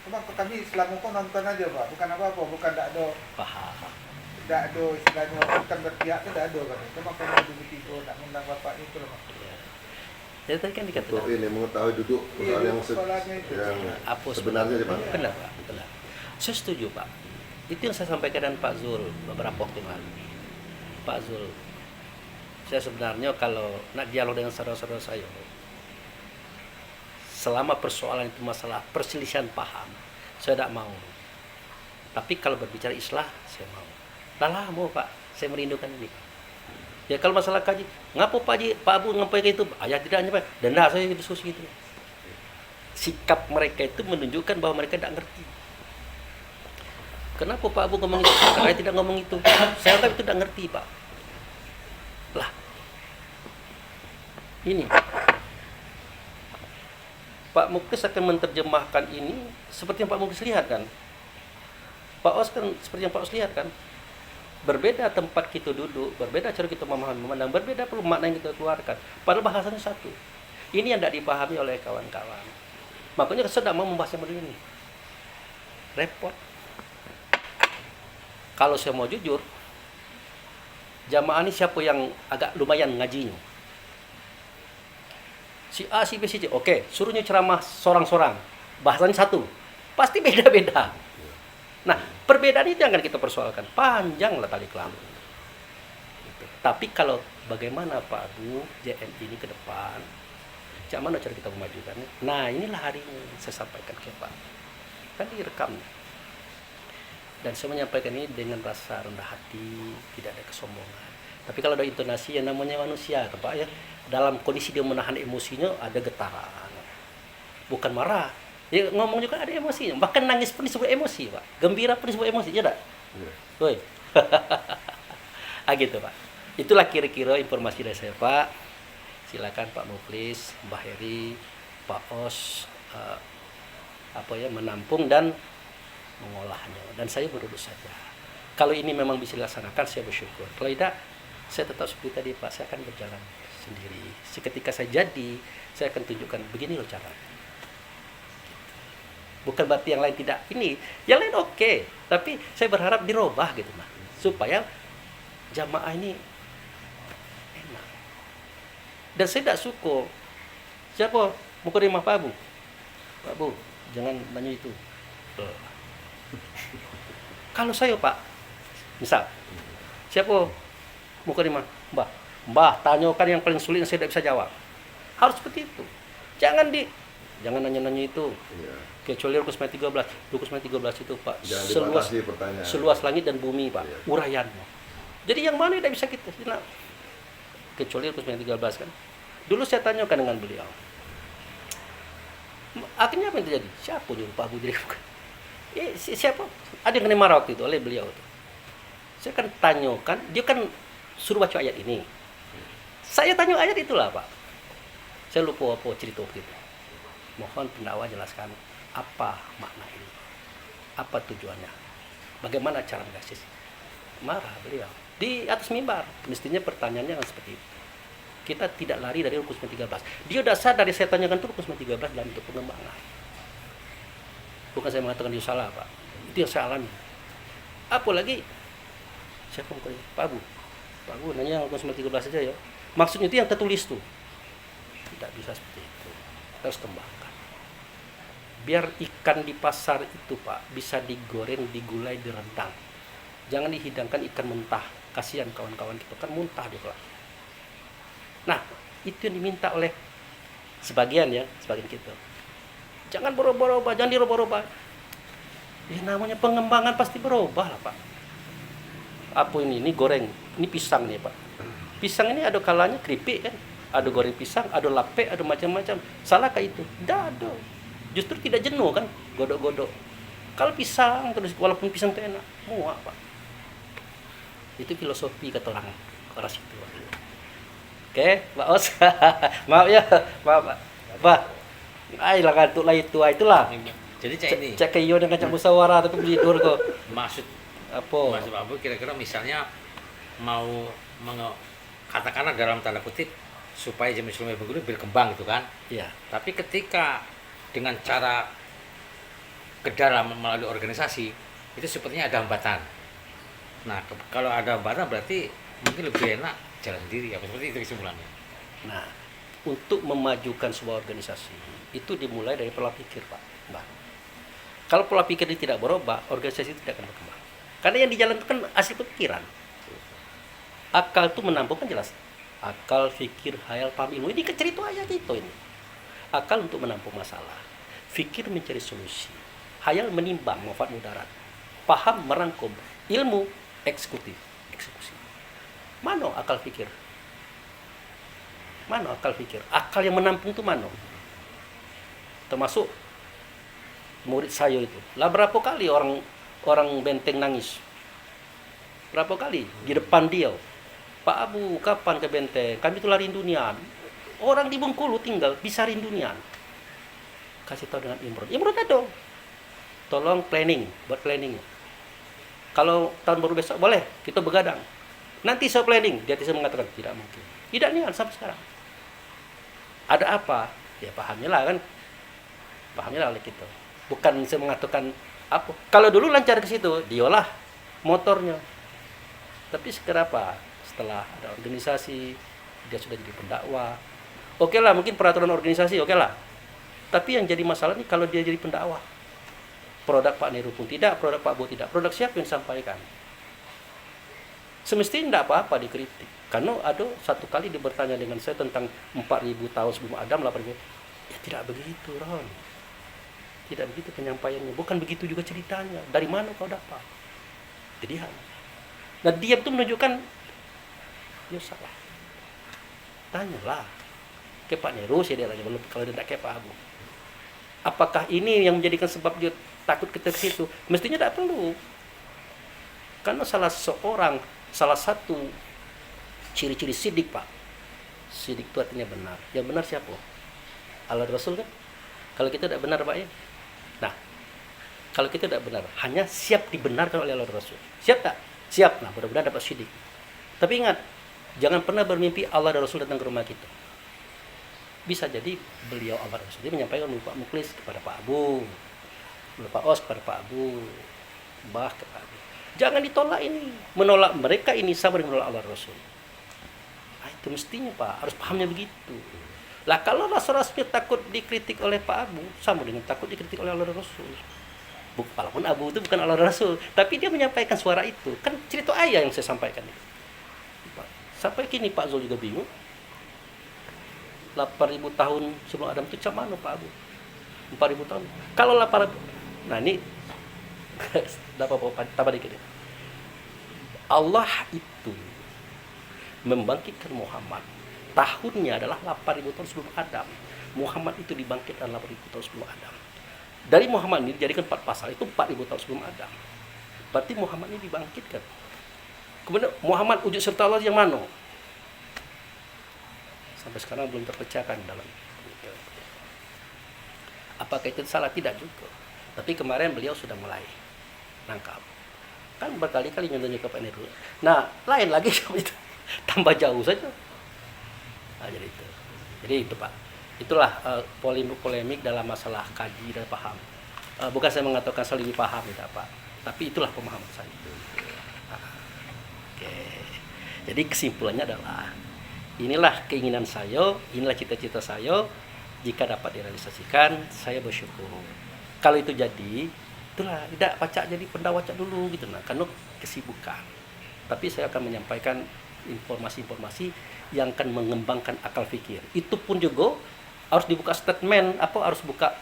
S3: Cuma kami selama kau nonton aja Pak, bukan apa-apa, bukan tidak ada.
S1: Paham.
S3: Tidak ada istilahnya bukan berpihak itu tidak ada kan. Cuma kalau begitu tidak mengundang bapak itu loh maksudnya.
S1: Jadi tadi kan dikatakan.
S4: Untuk ini mengetahui duduk persoalan yang
S1: Apa
S4: sebenarnya di mana?
S1: Benar Pak, benar. Saya setuju Pak. Itu yang saya sampaikan dengan Pak Zul beberapa waktu lalu. Pak Zul, saya sebenarnya kalau nak dialog dengan saudara-saudara saya, selama persoalan itu masalah perselisihan paham, saya tidak mau. Tapi kalau berbicara islah, saya mau. Lah mau Pak, saya merindukan ini Pak. Ya kalau masalah kaji, ngapa Pak Abu ngapain itu? Ya tidak hanya Pak, dan saya diskusi itu. Sikap mereka itu menunjukkan bahwa mereka tidak ngerti. Kenapa Pak Abu ngomong itu? Karena tidak ngomong itu. Saya anggap itu tidak ngerti Pak. Lah, ini Pak Muklis akan menerjemahkan ini seperti yang Pak Muklis lihat kan. Pak Os kan seperti yang Pak Os lihat kan. Berbeda tempat kita duduk, berbeda cara kita memandang, berbeda perlu makna yang kita keluarkan. Padahal bahasanya satu. Ini yang tidak dipahami oleh kawan-kawan. Makanya saya tidak mau membahas yang begini. Repot. Kalau saya mau jujur, jamaah ini siapa yang agak lumayan ngajinya? Si A, si B, si C. Oke, suruhnya ceramah sorang-sorang. Bahasanya satu. Pasti beda-beda. Nah, perbedaan itu yang akan kita persoalkan. Panjang lah tali kelambu. Gitu. Tapi kalau bagaimana Pak Abu JN ini ke depan, bagaimana cara kita memajukannya? Nah, inilah hari ini saya sampaikan ke Pak. Kan direkam. Dan saya menyampaikan ini dengan rasa rendah hati, tidak ada kesombongan. Tapi kalau ada intonasi yang namanya manusia, Pak ya, dalam kondisi dia menahan emosinya ada getaran. Bukan marah. Ya, ngomong juga ada emosinya. Bahkan nangis pun disebut emosi, Pak. Gembira pun disebut emosi, ya tak?
S4: Iya.
S1: Woi. Gitu Pak. Itulah kira-kira informasi dari saya Pak. Silakan Pak Muflis, Mbah Heri, Pak Os menampung dan mengolahnya. Dan saya berurut saja. Kalau ini memang bisa dilaksanakan saya bersyukur. Kalau tidak, saya tetap seperti tadi Pak, saya akan berjalan sendiri. Seketika saya jadi, saya akan tunjukkan begini loh caranya. Bukan berarti yang lain tidak ini, yang lain oke, tapi saya berharap dirubah gitu Mas, supaya jamaah ini enak. Dan saya tidak suka siapa mau ke rumah Pak Bu, jangan nanya itu. Kalau saya Pak, misal siapa mau ke rumah Mbah, tanyakan yang paling sulit yang saya tidak bisa jawab. Harus seperti itu. Jangan nanya-nanya itu.
S4: Iya.
S1: Kecuali Lukas 13. Lukas 13 itu Pak
S4: Jangan
S1: seluas
S4: dibatasi pertanyaan.
S1: seluas langit dan bumi Pak,
S4: Iya.
S1: uraiannya. Jadi yang mana yang tidak bisa kita kecuali Lukas 13 kan. Dulu saya tanyakan dengan beliau. Akhirnya apa yang terjadi? Siapa nyuruh Pak Abu jadi siapa? Ada yang kena marah waktu itu oleh beliau itu. Saya kan tanyakan, dia kan suruh baca ayat ini. Saya tanya ayat itulah Pak. Saya lupa apa cerita waktu itu. Mohon pendakwa jelaskan apa makna ini, apa tujuannya, bagaimana cara mengasis. Marah beliau di atas mimbar. Mestinya pertanyaannya kan seperti itu. Kita tidak lari dari Rukun 13. Dia dasar dari saya tanyakan itu Rukun 13 dalam bentuk pengembangan. Bukan saya mengatakan dia salah Pak. Itu yang saya alami. Apalagi siapa mau Pak Abu nanya Rukun 13 saja ya. Maksudnya itu yang tertulis tuh. Tidak bisa seperti itu. Harus kembangkan. Biar ikan di pasar itu Pak bisa digoreng, digulai, direndang. Jangan dihidangkan ikan mentah. Kasihan kawan-kawan kita kan muntah dia Pak. Nah, itu yang diminta oleh sebagian kita. Jangan berubah-ubah, jangan dirubah-ubah. Ya namanya pengembangan pasti berubah lah Pak. Apa ini goreng, ini pisang nih Pak. Pisang ini ada kalanya keripik kan. Ada goreng pisang, ada lape, ada macam-macam. Salahkah itu? Tidak ada. Justru tidak jenuh kan, godok-godok. Kalau pisang terus walaupun pisang itu enak, muak Pak. Itu filosofi kata orang situ. Oke, Pak Os. Maaf ya, maaf Pak. Ayolah kantuk lah itulah.
S2: Jadi cak ini
S1: Cek iyo dengan cak musyawarah tapi tidur kok.
S2: maksud
S1: Apa?
S2: Abu kira-kira misalnya mau katakanlah dalam tanda kutip supaya Jemaah Islamiyah Bengkulu berkembang gitu kan.
S1: Iya.
S2: Tapi ketika dengan cara ke dalam melalui organisasi itu sepertinya ada hambatan. Nah, kalau ada hambatan berarti mungkin lebih enak jalan sendiri, apa seperti itu kesimpulannya.
S1: Nah, untuk memajukan sebuah organisasi itu dimulai dari pola pikir Pak. Mbak. Kalau pola pikir ini tidak berubah, organisasi itu tidak akan berkembang. Karena yang dijalankan hasil pemikiran. Akal itu menampung kan jelas. Akal, fikir, hayal, paham, ilmu. Ini cerita aja gitu ini. Akal untuk menampung masalah. Fikir mencari solusi. Hayal menimbang manfaat mudarat. Paham merangkum. Ilmu eksekusi. Mana akal fikir? Mana akal fikir? Akal yang menampung itu mana? Termasuk murid saya itu. Lah berapa kali orang Benteng nangis? Berapa kali di depan dia? Pak Abu, kapan ke Benteng? Kami itu lari dunian. Orang di Bengkulu tinggal bisa dunian. Kasih tahu dengan Imron. Imron ada. Tolong buat planning. Kalau tahun baru besok boleh kita begadang. Nanti saya planning. Dia bisa mengatakan tidak mungkin. Tidak niat sampai sekarang. Ada apa? Ya pahamilah kan. Pahamilah oleh kita. Bukan saya mengatakan apa. Kalau dulu lancar ke situ, diolah motornya. Tapi sekarang apa? Setelah ada organisasi, dia sudah jadi pendakwah. Oke lah, mungkin peraturan organisasi oke lah. Tapi yang jadi masalah nih kalau dia jadi pendakwah. Produk Pak Neru pun tidak, produk Pak Bo tidak. Produk siapa yang disampaikan? Semestinya tidak apa-apa dikritik. Karena ada satu kali dia bertanya dengan saya tentang 4.000 tahun sebelum Adam, 8.000. Ya tidak begitu, Ron. Tidak begitu penyampaiannya. Bukan begitu juga ceritanya. Dari mana kau dapat? Jadi nah dia itu menunjukkan dia salah. Tanyalah ke Pak Neru, saya dia tanya belum kalau dia tidak ke Pak Abu. Apakah ini yang menjadikan sebab dia takut kita ke situ? Mestinya tidak perlu. Karena salah satu ciri-ciri sidik, Pak. Sidik itu artinya benar. Yang benar siapa? Allah dan Rasul kan? Kalau kita tidak benar, Pak ya. Nah, kalau kita tidak benar, hanya siap dibenarkan oleh Allah dan Rasul. Siap tak? Siap. Nah, mudah-mudahan dapat sidik. Tapi ingat, jangan pernah bermimpi Allah dan Rasul datang ke rumah kita. Bisa jadi beliau Allah dan Rasul dia menyampaikan melalui Pak Muklis kepada Pak Abu, melalui Pak Os kepada Pak Abu, Mbah kepada Abu. Jangan ditolak ini. Menolak mereka ini sama dengan menolak Allah dan Rasul. Nah, itu mestinya Pak, harus pahamnya begitu. Lah kalau Rasul-Rasulnya takut dikritik oleh Pak Abu, sama dengan takut dikritik oleh Allah dan Rasul. Walaupun Abu itu bukan Allah dan Rasul, tapi dia menyampaikan suara itu. Kan cerita ayah yang saya sampaikan itu. Sampai kini Pak Zul juga bingung. 8.000 tahun sebelum Adam itu macam mana Pak Abu? 4.000 tahun. Kalau 8.000, nah ini dapat tambah dikit. Allah itu membangkitkan Muhammad. Tahunnya adalah 8.000 tahun sebelum Adam. Muhammad itu dibangkitkan 8.000 tahun sebelum Adam. Dari Muhammad ini dijadikan 4 pasal, itu 4.000 tahun sebelum Adam. Berarti Muhammad ini dibangkitkan. Kemudian Muhammad wujud serta Allah yang mana? Sampai sekarang belum terpecahkan dalam. Apakah itu salah? Tidak juga. Tapi kemarin beliau sudah mulai nangkap. Kan berkali-kali nyontohnya ke Pak Nero. Nah, lain lagi itu. Tambah jauh saja. Nah, jadi itu. Jadi itu Pak. Itulah polemik dalam masalah kaji dan paham. Bukan saya mengatakan saling paham tidak Pak. Tapi itulah pemahaman saya. Oke. Jadi kesimpulannya adalah inilah keinginan saya, inilah cita-cita saya. Jika dapat direalisasikan, saya bersyukur. Kalau itu jadi, itulah tidak pacak jadi pendawacak dulu gitu nah, karena kesibukan. Tapi saya akan menyampaikan informasi-informasi yang akan mengembangkan akal fikir. Itu pun juga harus dibuka statement, harus buka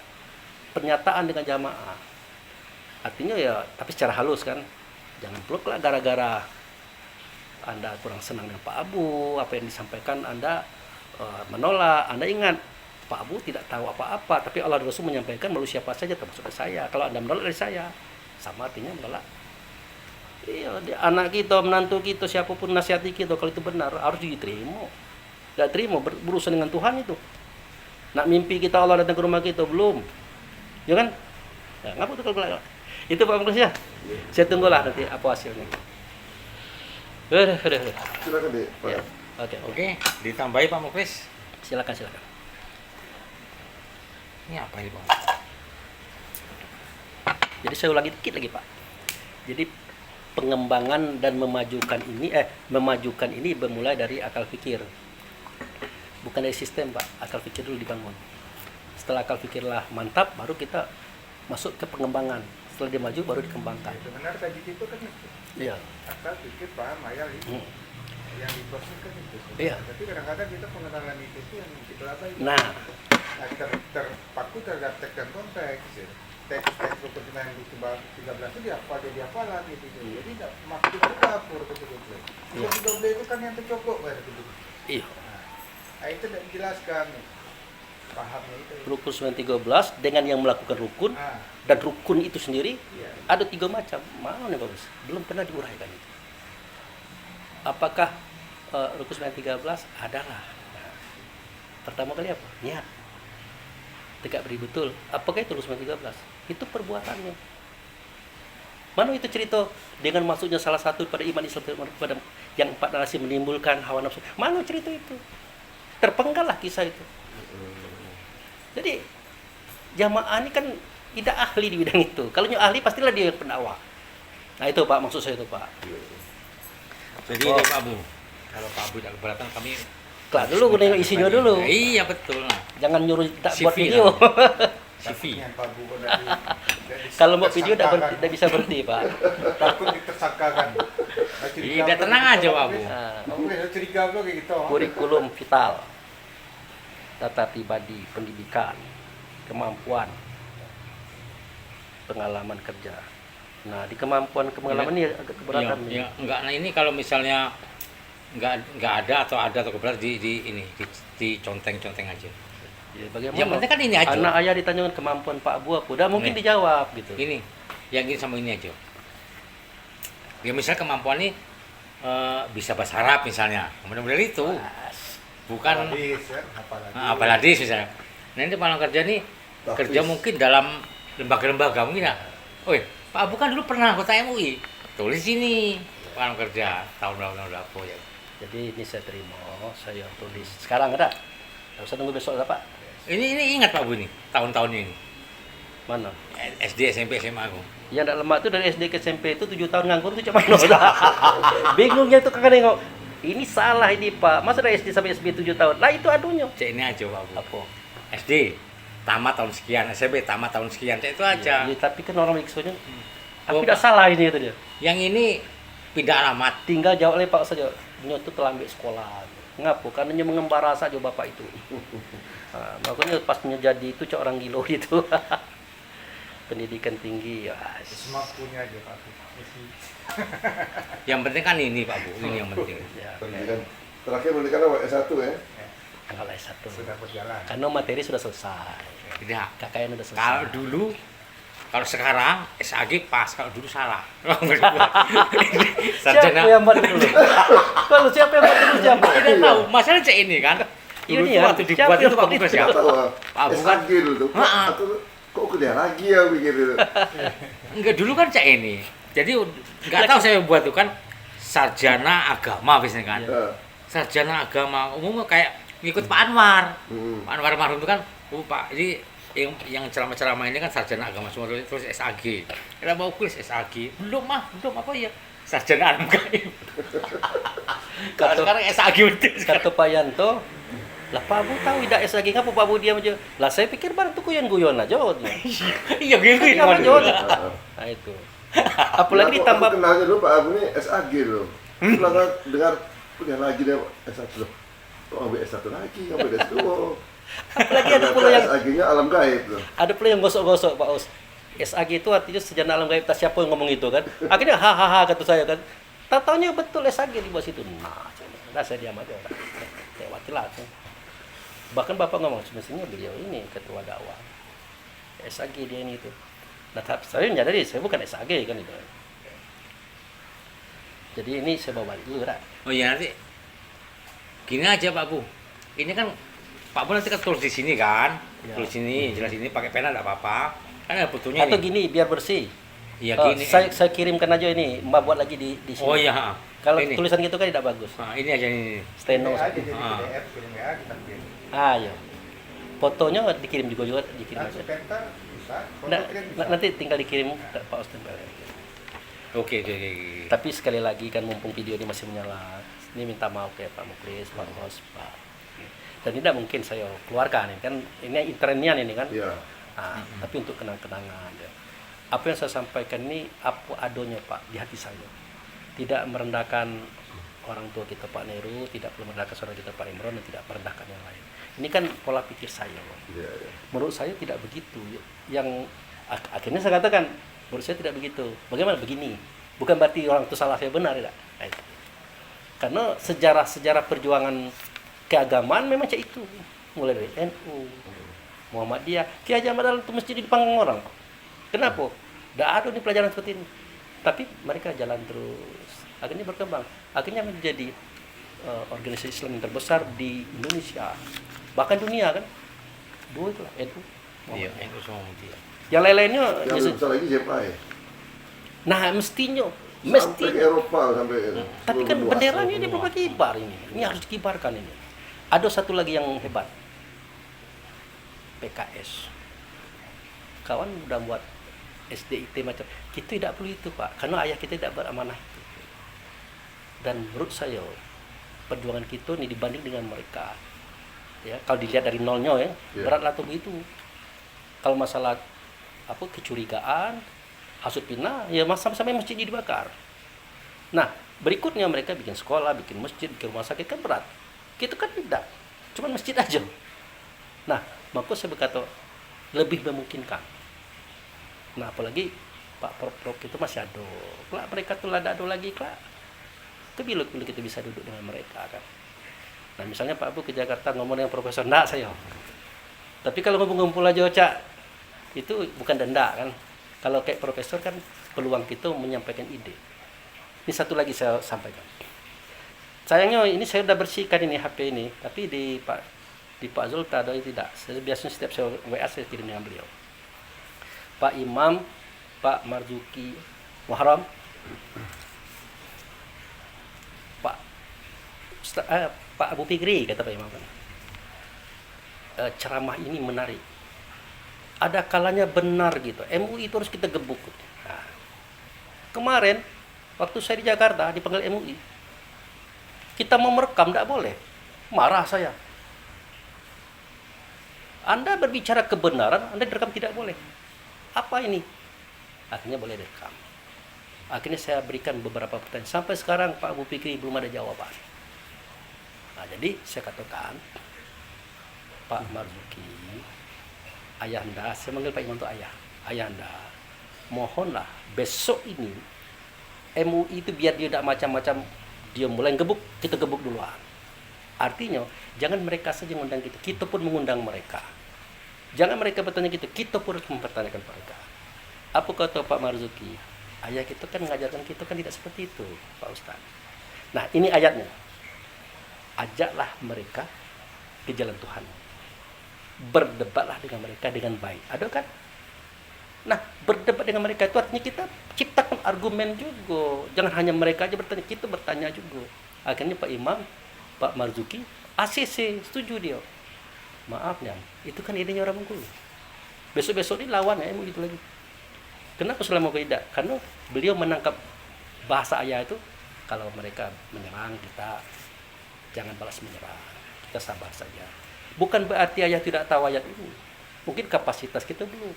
S1: pernyataan dengan jamaah. Artinya ya, tapi secara halus kan. Jangan peluk lah gara-gara Anda kurang senang dengan Pak Abu, apa yang disampaikan Anda menolak. Anda ingat, Pak Abu tidak tahu apa-apa, tapi Allah dan Rasul menyampaikan melalui siapa saja, termasuk dari saya. Kalau Anda menolak dari saya, sama artinya menolak. Iya, anak kita, menantu kita, siapapun nasihati kita, kalau itu benar, harus diterima. Tidak terima, berurusan dengan Tuhan itu. Nak mimpi kita Allah datang ke rumah kita, belum. Ya kan? Ya, ngapa tuh kalau itu Pak Muklis ya? Saya tunggulah nanti apa hasilnya. Udah.
S4: Silakan deh, Pak.
S1: Ya.
S2: Oke, ditambahi Pak Muklis.
S1: Silakan.
S2: Ini apa ini Pak?
S1: Jadi saya ulangi dikit lagi Pak. Jadi pengembangan dan memajukan ini bermulai dari akal pikir. Bukan dari sistem Pak, akal pikir dulu dibangun. Setelah akal pikirlah mantap, baru kita masuk ke pengembangan. Setelah dia maju, baru dikembangkan.
S3: Sebenarnya tadi itu kan itu.
S1: Iya.
S3: Akal pikir paham ayat itu. Yang diproses kan itu.
S1: Iya.
S3: Tapi kadang-kadang kita pengenalan itu tuh yang kita abai.
S1: Nah,
S3: terpaku terhadap teks dan konteks. Ya. Teks rukun iman di 13 itu dihafalan gitu. Jadi tidak maksud itu dapur betul-betul.
S1: Iya.
S3: Yang itu kan yang tercokok betul.
S1: iya.
S3: Nah, itu tidak dijelaskan. Pahamnya itu.
S1: Rukun 913 dengan yang melakukan rukun dan rukun itu sendiri
S3: Iya.
S1: ada 3 macam. Mana nih bagus? Belum pernah diuraikan itu. Apakah rukun 913 adalah? Nah, pertama kali apa? Niat. Tegak beri betul. Apakah itu rukun 913? Itu perbuatannya. Mana itu cerita dengan masuknya salah satu pada iman Islam kepada yang 4 narasi menimbulkan hawa nafsu. Mana cerita itu? Terpenggallah kisah itu. Jadi jamaah ini kan tidak ahli di bidang itu. Kalau ahli pastilah dia yang pendakwah. Nah itu Pak, maksud saya itu Pak.
S2: Jadi ini Pak Abu. Kalau Pak Abu tidak keberatan kami
S1: Kelar dulu, nengok isinya dulu.
S2: Iya betul. Nah.
S1: Jangan nyuruh tak
S2: CV
S1: buat video.
S2: CV.
S3: Yang Pak Bu dari
S1: Kalau mau video tidak bisa berhenti Pak.
S3: takut ditersangkakan.
S2: Iya, tenang aja Pak Abu.
S1: Nah,
S3: Oke, curiga lo kayak gitu.
S1: kurikulum vital, data pribadi, pendidikan, kemampuan, pengalaman kerja. Nah di pengalaman ini agak keberatan.
S2: Iya, enggak. Nah ini kalau misalnya enggak ada atau keberatan di conteng-conteng aja.
S1: Jadi bagaimana?
S2: Yang penting kan ini aja.
S1: Anak ayah ditanyakan kemampuan Pak Abu apa, udah mungkin
S2: Ini.
S1: dijawab gitu.
S2: Ini, yang ini sama ini aja. Ya misalnya kemampuan ini bisa bahasa Arab misalnya, kemudian itu bukan apalagi misalnya. Nah ini malam kerja nih kerja mungkin dalam lembaga-lembaga mungkin ya. Oh Pak Abu kan dulu pernah anggota MUI, tulis sini malam kerja tahun berapa ya.
S1: Jadi ini saya terima, saya tulis. Sekarang ada? Nggak usah tunggu besok ada Pak.
S2: Ini ingat Pak Abu nih tahun-tahun ini.
S1: Mana?
S2: SD, SMP, SMA aku.
S1: Yang tak lemak itu dari SD ke SMP itu 7 tahun nganggur itu cuma bingungnya itu kakak nengok. Ini salah ini Pak. Masa dari SD sampai SMP 7 tahun? Lah itu adunya.
S2: Cek ini aja Pak Abu.
S1: Apa?
S2: SD tamat tahun sekian, SMP tamat tahun sekian, cek itu aja.
S1: Ya, tapi kan orang Mixonya
S2: Oh,
S1: tapi tidak salah ini itu dia.
S2: Yang ini pindah alamat.
S1: Tinggal jawab oleh Pak saja. Nyo itu telah ambil sekolah. Ngapa? Karena dia mengembara saja Bapak itu. Nah, makanya pas jadi itu cak orang gilo itu. Pendidikan tinggi ya.
S3: Semampunya aja Pak.
S2: Yang penting kan ini Pak Bu, ini yang penting.
S1: Ya,
S4: Pendidikan terakhir pendidikan apa? S1 ya?
S1: kalau S1.
S3: Sudah berjalan.
S1: Karena materi sudah selesai.
S2: Tidak.
S1: KKN sudah selesai.
S2: Kalau dulu, kalau sekarang SAG pas, kalau dulu salah.
S1: Siapa yang buat dulu? Kalau siapa yang buat dulu siapa?
S2: Tidak tahu, masalah cek ini kan.
S1: Ini
S2: Dulu
S1: ya,
S2: waktu dibuat
S1: siapa
S2: itu Pak Bu
S1: yang
S2: siapa?
S4: Tahu
S2: Pak Bu kan.
S4: SAG dulu tuh. Aku kok kuliah lagi ya pikir itu.
S2: Enggak dulu kan cek ini. Jadi nggak tahu saya buat itu kan sarjana agama biasanya kan.
S4: Ya.
S2: Sarjana agama umum kayak ngikut Pak Anwar.
S4: Hmm.
S2: Pak Anwar marhum itu kan, Pak, ini yang ceramah-ceramah ini kan sarjana agama semua terus SAG. Kita mau kulis SAG, belum apa ya? Sarjana alam gaib. Kalau sekarang SAG betul.
S1: Kata Pak Yanto, lah Pak Bu tahu tidak SAG ngapa Pak Bu diam aja. Lah saya pikir barang itu guyon-guyon aja jawabnya.
S2: Iya gitu
S1: Iya,
S2: ya.
S1: Pak jawab. Nah itu. Apalagi ditambah
S4: Kenalnya dulu Pak Abu ini SAG loh. Setelah dengar kuliah lagi deh S1 loh. Kok ambil S1 lagi, ambil S2.
S1: apalagi ada pula yang
S4: SAG-nya alam gaib loh.
S1: ada pula yang gosok-gosok Pak Us. SAG itu artinya sarjana alam gaib. Tak siapa yang ngomong itu kan? Akhirnya hahaha kata saya kan. Tak taunya betul SAG di bawah situ. Nah, saya diam aja. Lewatilah. Bahkan Bapak ngomong semestinya beliau ini ketua dakwah. SAG dia ini itu. Nah, tapi saya menyadari saya bukan SAG kan itu. Jadi ini saya bawa balik dulu, Ra.
S2: Oh iya nanti gini aja Pak Bu. Ini kan Pak Bu nanti kan tulis di sini kan,
S1: Ya.
S2: tulis sini, jelas ini pakai pena enggak apa-apa. Kan ada butuhnya
S1: Atau
S2: ini.
S1: gini biar bersih.
S2: Iya
S1: Oh,
S2: gini.
S1: saya kirimkan aja ini, Mbak buat lagi di sini.
S2: Oh iya. Ha.
S1: Kalau
S2: ini.
S1: tulisan gitu kan tidak bagus.
S2: Nah, ini aja ini.
S1: Steno.
S3: aja jadi
S2: Ah.
S3: PDF, kirim WA kita kirim.
S1: Ayo. Fotonya dikirim juga dikirim aja.
S3: Langsung penta bisa, foto
S1: Nah,
S3: kirim bisa.
S1: nanti tinggal dikirim Pak Ustaz.
S2: Oke.
S1: Tapi sekali lagi kan mumpung video ini masih menyala, ini minta maaf ya Pak Muklis, Pak Bos, Pak. Dan tidak mungkin saya keluarkan ini kan ini internnya ini kan.
S4: Iya.
S1: Nah, tapi untuk kenang-kenangan ya. Apa yang saya sampaikan ini apa adanya Pak di hati saya. Tidak merendahkan orang tua kita Pak Neru, tidak perlu merendahkan saudara kita Pak Imron, dan tidak merendahkan yang lain. Ini kan pola pikir saya, Pak.
S4: Iya, iya.
S1: Menurut saya tidak begitu. Yang akhirnya saya katakan, menurut saya tidak begitu. Bagaimana begini? Bukan berarti orang itu salah saya benar, tidak. Nah, itu. Karena sejarah perjuangan keagamaan memang macam itu. Mulai dari NU, Muhammadiyah, Ki Haji Ahmad Dahlan itu mesti dipanggang orang. Kenapa? Tidak ada nih pelajaran seperti ini. Tapi mereka jalan terus. Akhirnya berkembang. Akhirnya menjadi organisasi Islam yang terbesar di Indonesia. Bahkan dunia kan. Dua itulah NU.
S2: Iya, itu semua mesti.
S1: Yang lain-lainnya
S4: Yang lebih besar lagi siapa ya?
S1: nah mestinya
S4: Sampai ke Eropa sampai.
S1: tapi kan
S4: seluruh
S1: benderanya
S4: luas.
S1: dia belum kibar ini. Ini harus dikibarkan ini. Ada satu lagi yang hebat. PKS. Kawan udah buat SDIT macam kita tidak perlu itu Pak, karena ayah kita tidak beramanah itu. Dan menurut saya perjuangan kita ini dibanding dengan mereka, ya kalau dilihat dari nolnya ya,
S4: Ya.
S1: beratlah tuh begitu. Kalau masalah apa kecurigaan, hasut pindah, ya sampai masjid dibakar. Nah berikutnya mereka bikin sekolah, bikin masjid, bikin rumah sakit kan berat. Kita kan tidak, cuma masjid aja. Nah maka saya berkata lebih memungkinkan. Nah apalagi Pak Prof itu masih ada. Kelak mereka tuh ada lagi kelak. Itu bila kita bisa duduk dengan mereka kan. Nah misalnya Pak Abu ke Jakarta ngomong dengan profesor, enggak saya. Tapi kalau ngumpul-ngumpul aja Cak, itu bukan denda kan. Kalau kayak profesor kan peluang kita menyampaikan ide. Ini satu lagi saya sampaikan. Sayangnya ini saya udah bersihkan ini HP ini, tapi di Pak Zul ada tidak. Biasanya setiap saya WA saya kirim dengan beliau. Pak Imam, Pak Marzuki Muharram, Pak Abu Fikri, kata Pak Imam, ceramah ini menarik. Ada kalanya benar gitu. MUI itu harus kita gebuk. Nah, kemarin waktu saya di Jakarta dipanggil MUI, kita mau merekam tidak boleh. Marah saya. Anda berbicara kebenaran, Anda direkam tidak boleh. Apa ini? Akhirnya boleh direkam. Akhirnya saya berikan beberapa pertanyaan. Sampai sekarang Pak Abu Fikri belum ada jawaban. Nah, jadi saya katakan, Pak Marzuki, Ayahanda, saya manggil Pak Imam itu ayah. Ayahanda, mohonlah besok ini MUI itu biar dia tidak macam-macam, dia mulai gebuk, kita gebuk duluan. Artinya, jangan mereka saja mengundang kita pun mengundang mereka. Jangan mereka bertanya kita pun harus mempertanyakan mereka. Apa kata Pak Marzuki? Ayah kita kan mengajarkan kita kan tidak seperti itu, Pak Ustaz. Nah, ini ayatnya. Ajaklah mereka ke jalan Tuhan. Berdebatlah dengan mereka dengan baik. Ada kan? Nah, berdebat dengan mereka itu artinya kita ciptakan argumen juga. Jangan hanya mereka aja bertanya, kita bertanya juga. Akhirnya Pak Imam, Pak Marzuki, ACC, setuju dia. Maafnya, itu kan idenya orang Bengkulu. Besok-besok ini lawan ya, gitu lagi. Kenapa selama tidak? Karena beliau menangkap bahasa ayah itu, kalau mereka menyerang kita, jangan balas menyerang. Kita sabar saja. Bukan berarti ayah tidak tahu ayat ini. Mungkin kapasitas kita belum.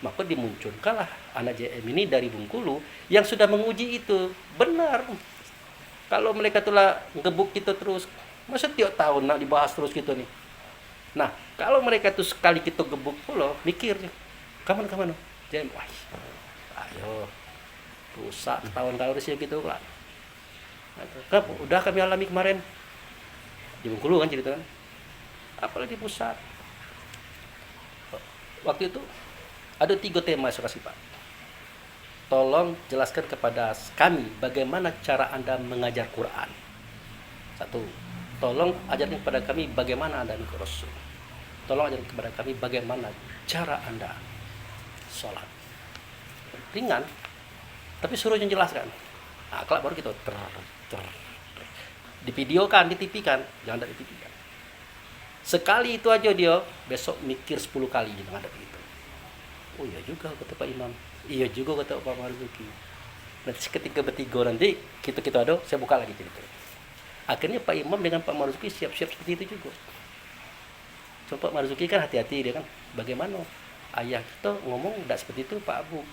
S1: Maka dimunculkanlah anak JM ini dari Bengkulu yang sudah menguji itu. Benar. Kalau mereka telah ngebuk kita terus, masa tiap tahun nak dibahas terus gitu nih. Nah, kalau mereka tuh sekali kita gebuk pula, mikir, kapan? JM, wah, ayo, rusak tahun-tahun sih gitu lah. Udah kami alami kemarin di Bengkulu kan cerita kan. Apalagi di pusat. Waktu itu ada 3 tema saya kasih Pak. Tolong jelaskan kepada kami bagaimana cara Anda mengajar Quran. 1. Tolong ajarkan kepada kami bagaimana Anda mengikuti Rasul. Tolong ajarkan kepada kami bagaimana cara Anda sholat. Ringan, tapi suruh yang jelaskan. Nah, kelak baru kita di video kan, di TV kan, jangan dari TV kan. Sekali itu aja dia, besok mikir 10 kali dia menghadapi itu. Oh iya juga kata Pak Imam, iya juga kata Pak Marzuki. Nanti ketika bertiga nanti kita ada, saya buka lagi cerita. Akhirnya Pak Imam dengan Pak Marzuki siap-siap seperti itu juga. So, Pak Marzuki kan hati-hati dia kan, bagaimana ayah kita ngomong tidak seperti itu Pak Abu.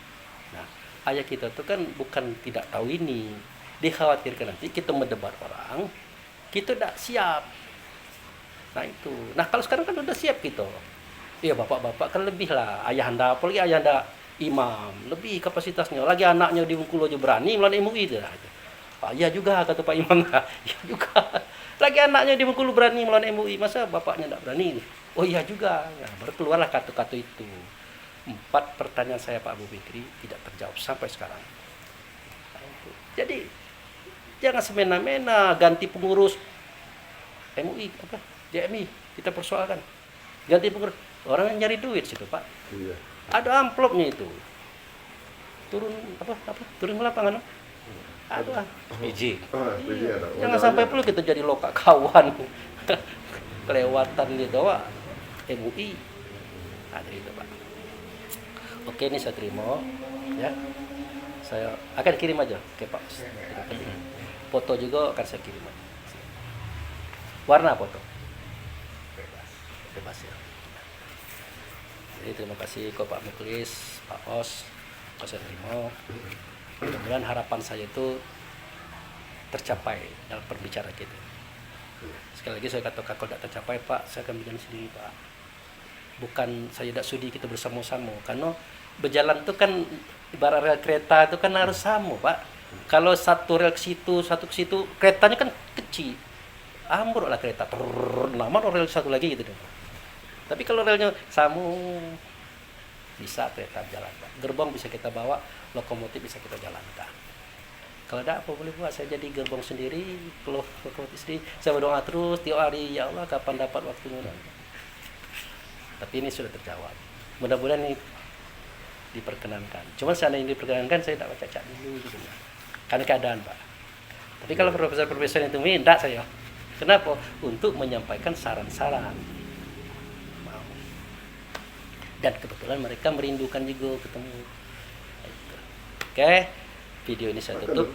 S1: Nah, ayah kita itu kan bukan tidak tahu ini, dikhawatirkan nanti kita mendebat orang, kita tidak siap. Nah itu. Nah kalau sekarang kan udah siap kita. Iya bapak-bapak kan lebih lah. Ayahanda, apalagi ayahanda imam, lebih kapasitasnya. Lagi anaknya di Bengkulu aja berani melawan MUI itu. Iya juga kata Pak Imam. Iya juga. Lagi anaknya di Bengkulu berani melawan MUI, masa bapaknya tidak berani? Oh iya juga. Nah, baru keluarlah kata-kata itu. 4 pertanyaan saya Pak Abu Fikri tidak terjawab sampai sekarang. Nah, itu. Jadi jangan semena-mena ganti pengurus MUI apa JMI kita persoalkan. Ganti pengurus, orang yang nyari duit situ Pak.
S4: Iya.
S1: Ada amplopnya itu. Turun turun ke lapangan. Ada.
S2: Biji.
S1: Iya. Jangan sampai pula kita jadi loka kawan. Kelewatan gitu Pak. MUI. Ada itu Pak. Oke, ini saya terima ya. Saya akan kirim aja ke Pak. Foto juga akan saya kirim aja. Warna foto? Bebas ya. Jadi terima kasih ke Pak Muklis, Pak Os, saya terima. Mudah-mudahan harapan saya itu tercapai dalam perbicaraan kita. Sekali lagi saya katakan kalau tidak tercapai Pak, saya akan berjalan sendiri Pak. Bukan saya tidak sudi kita bersama-sama, karena berjalan itu kan ibarat rel kereta itu kan harus sama Pak. Kalau satu rel ke situ, satu ke situ, keretanya kan kecil. Ambruklah kereta. Lama rel satu lagi gitu deh. Tapi kalau relnya sama bisa kereta jalan Pak. Gerbong bisa kita bawa, lokomotif bisa kita jalankan. Kalau ada apa boleh buat, saya jadi gerbong sendiri, kalau istri, saya berdoa terus tiap hari, ya Allah kapan dapat waktunya. Tapi ini sudah terjawab. Mudah-mudahan ini diperkenankan. Cuman seandainya diperkenankan, saya tidak baca cak dulu gitu. Karena keadaan, Pak. Tapi kalau profesor-profesor itu minta saya, kenapa? Untuk menyampaikan saran-saran. Mau. Dan kebetulan mereka merindukan juga ketemu. Itu. Oke, video ini saya tutup.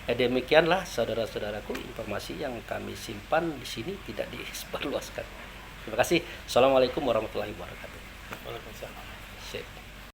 S1: Demikianlah saudara-saudaraku informasi yang kami simpan di sini tidak disebarluaskan. Terima kasih. Assalamualaikum warahmatullahi wabarakatuh.
S2: Waalaikumsalam.
S1: Sip.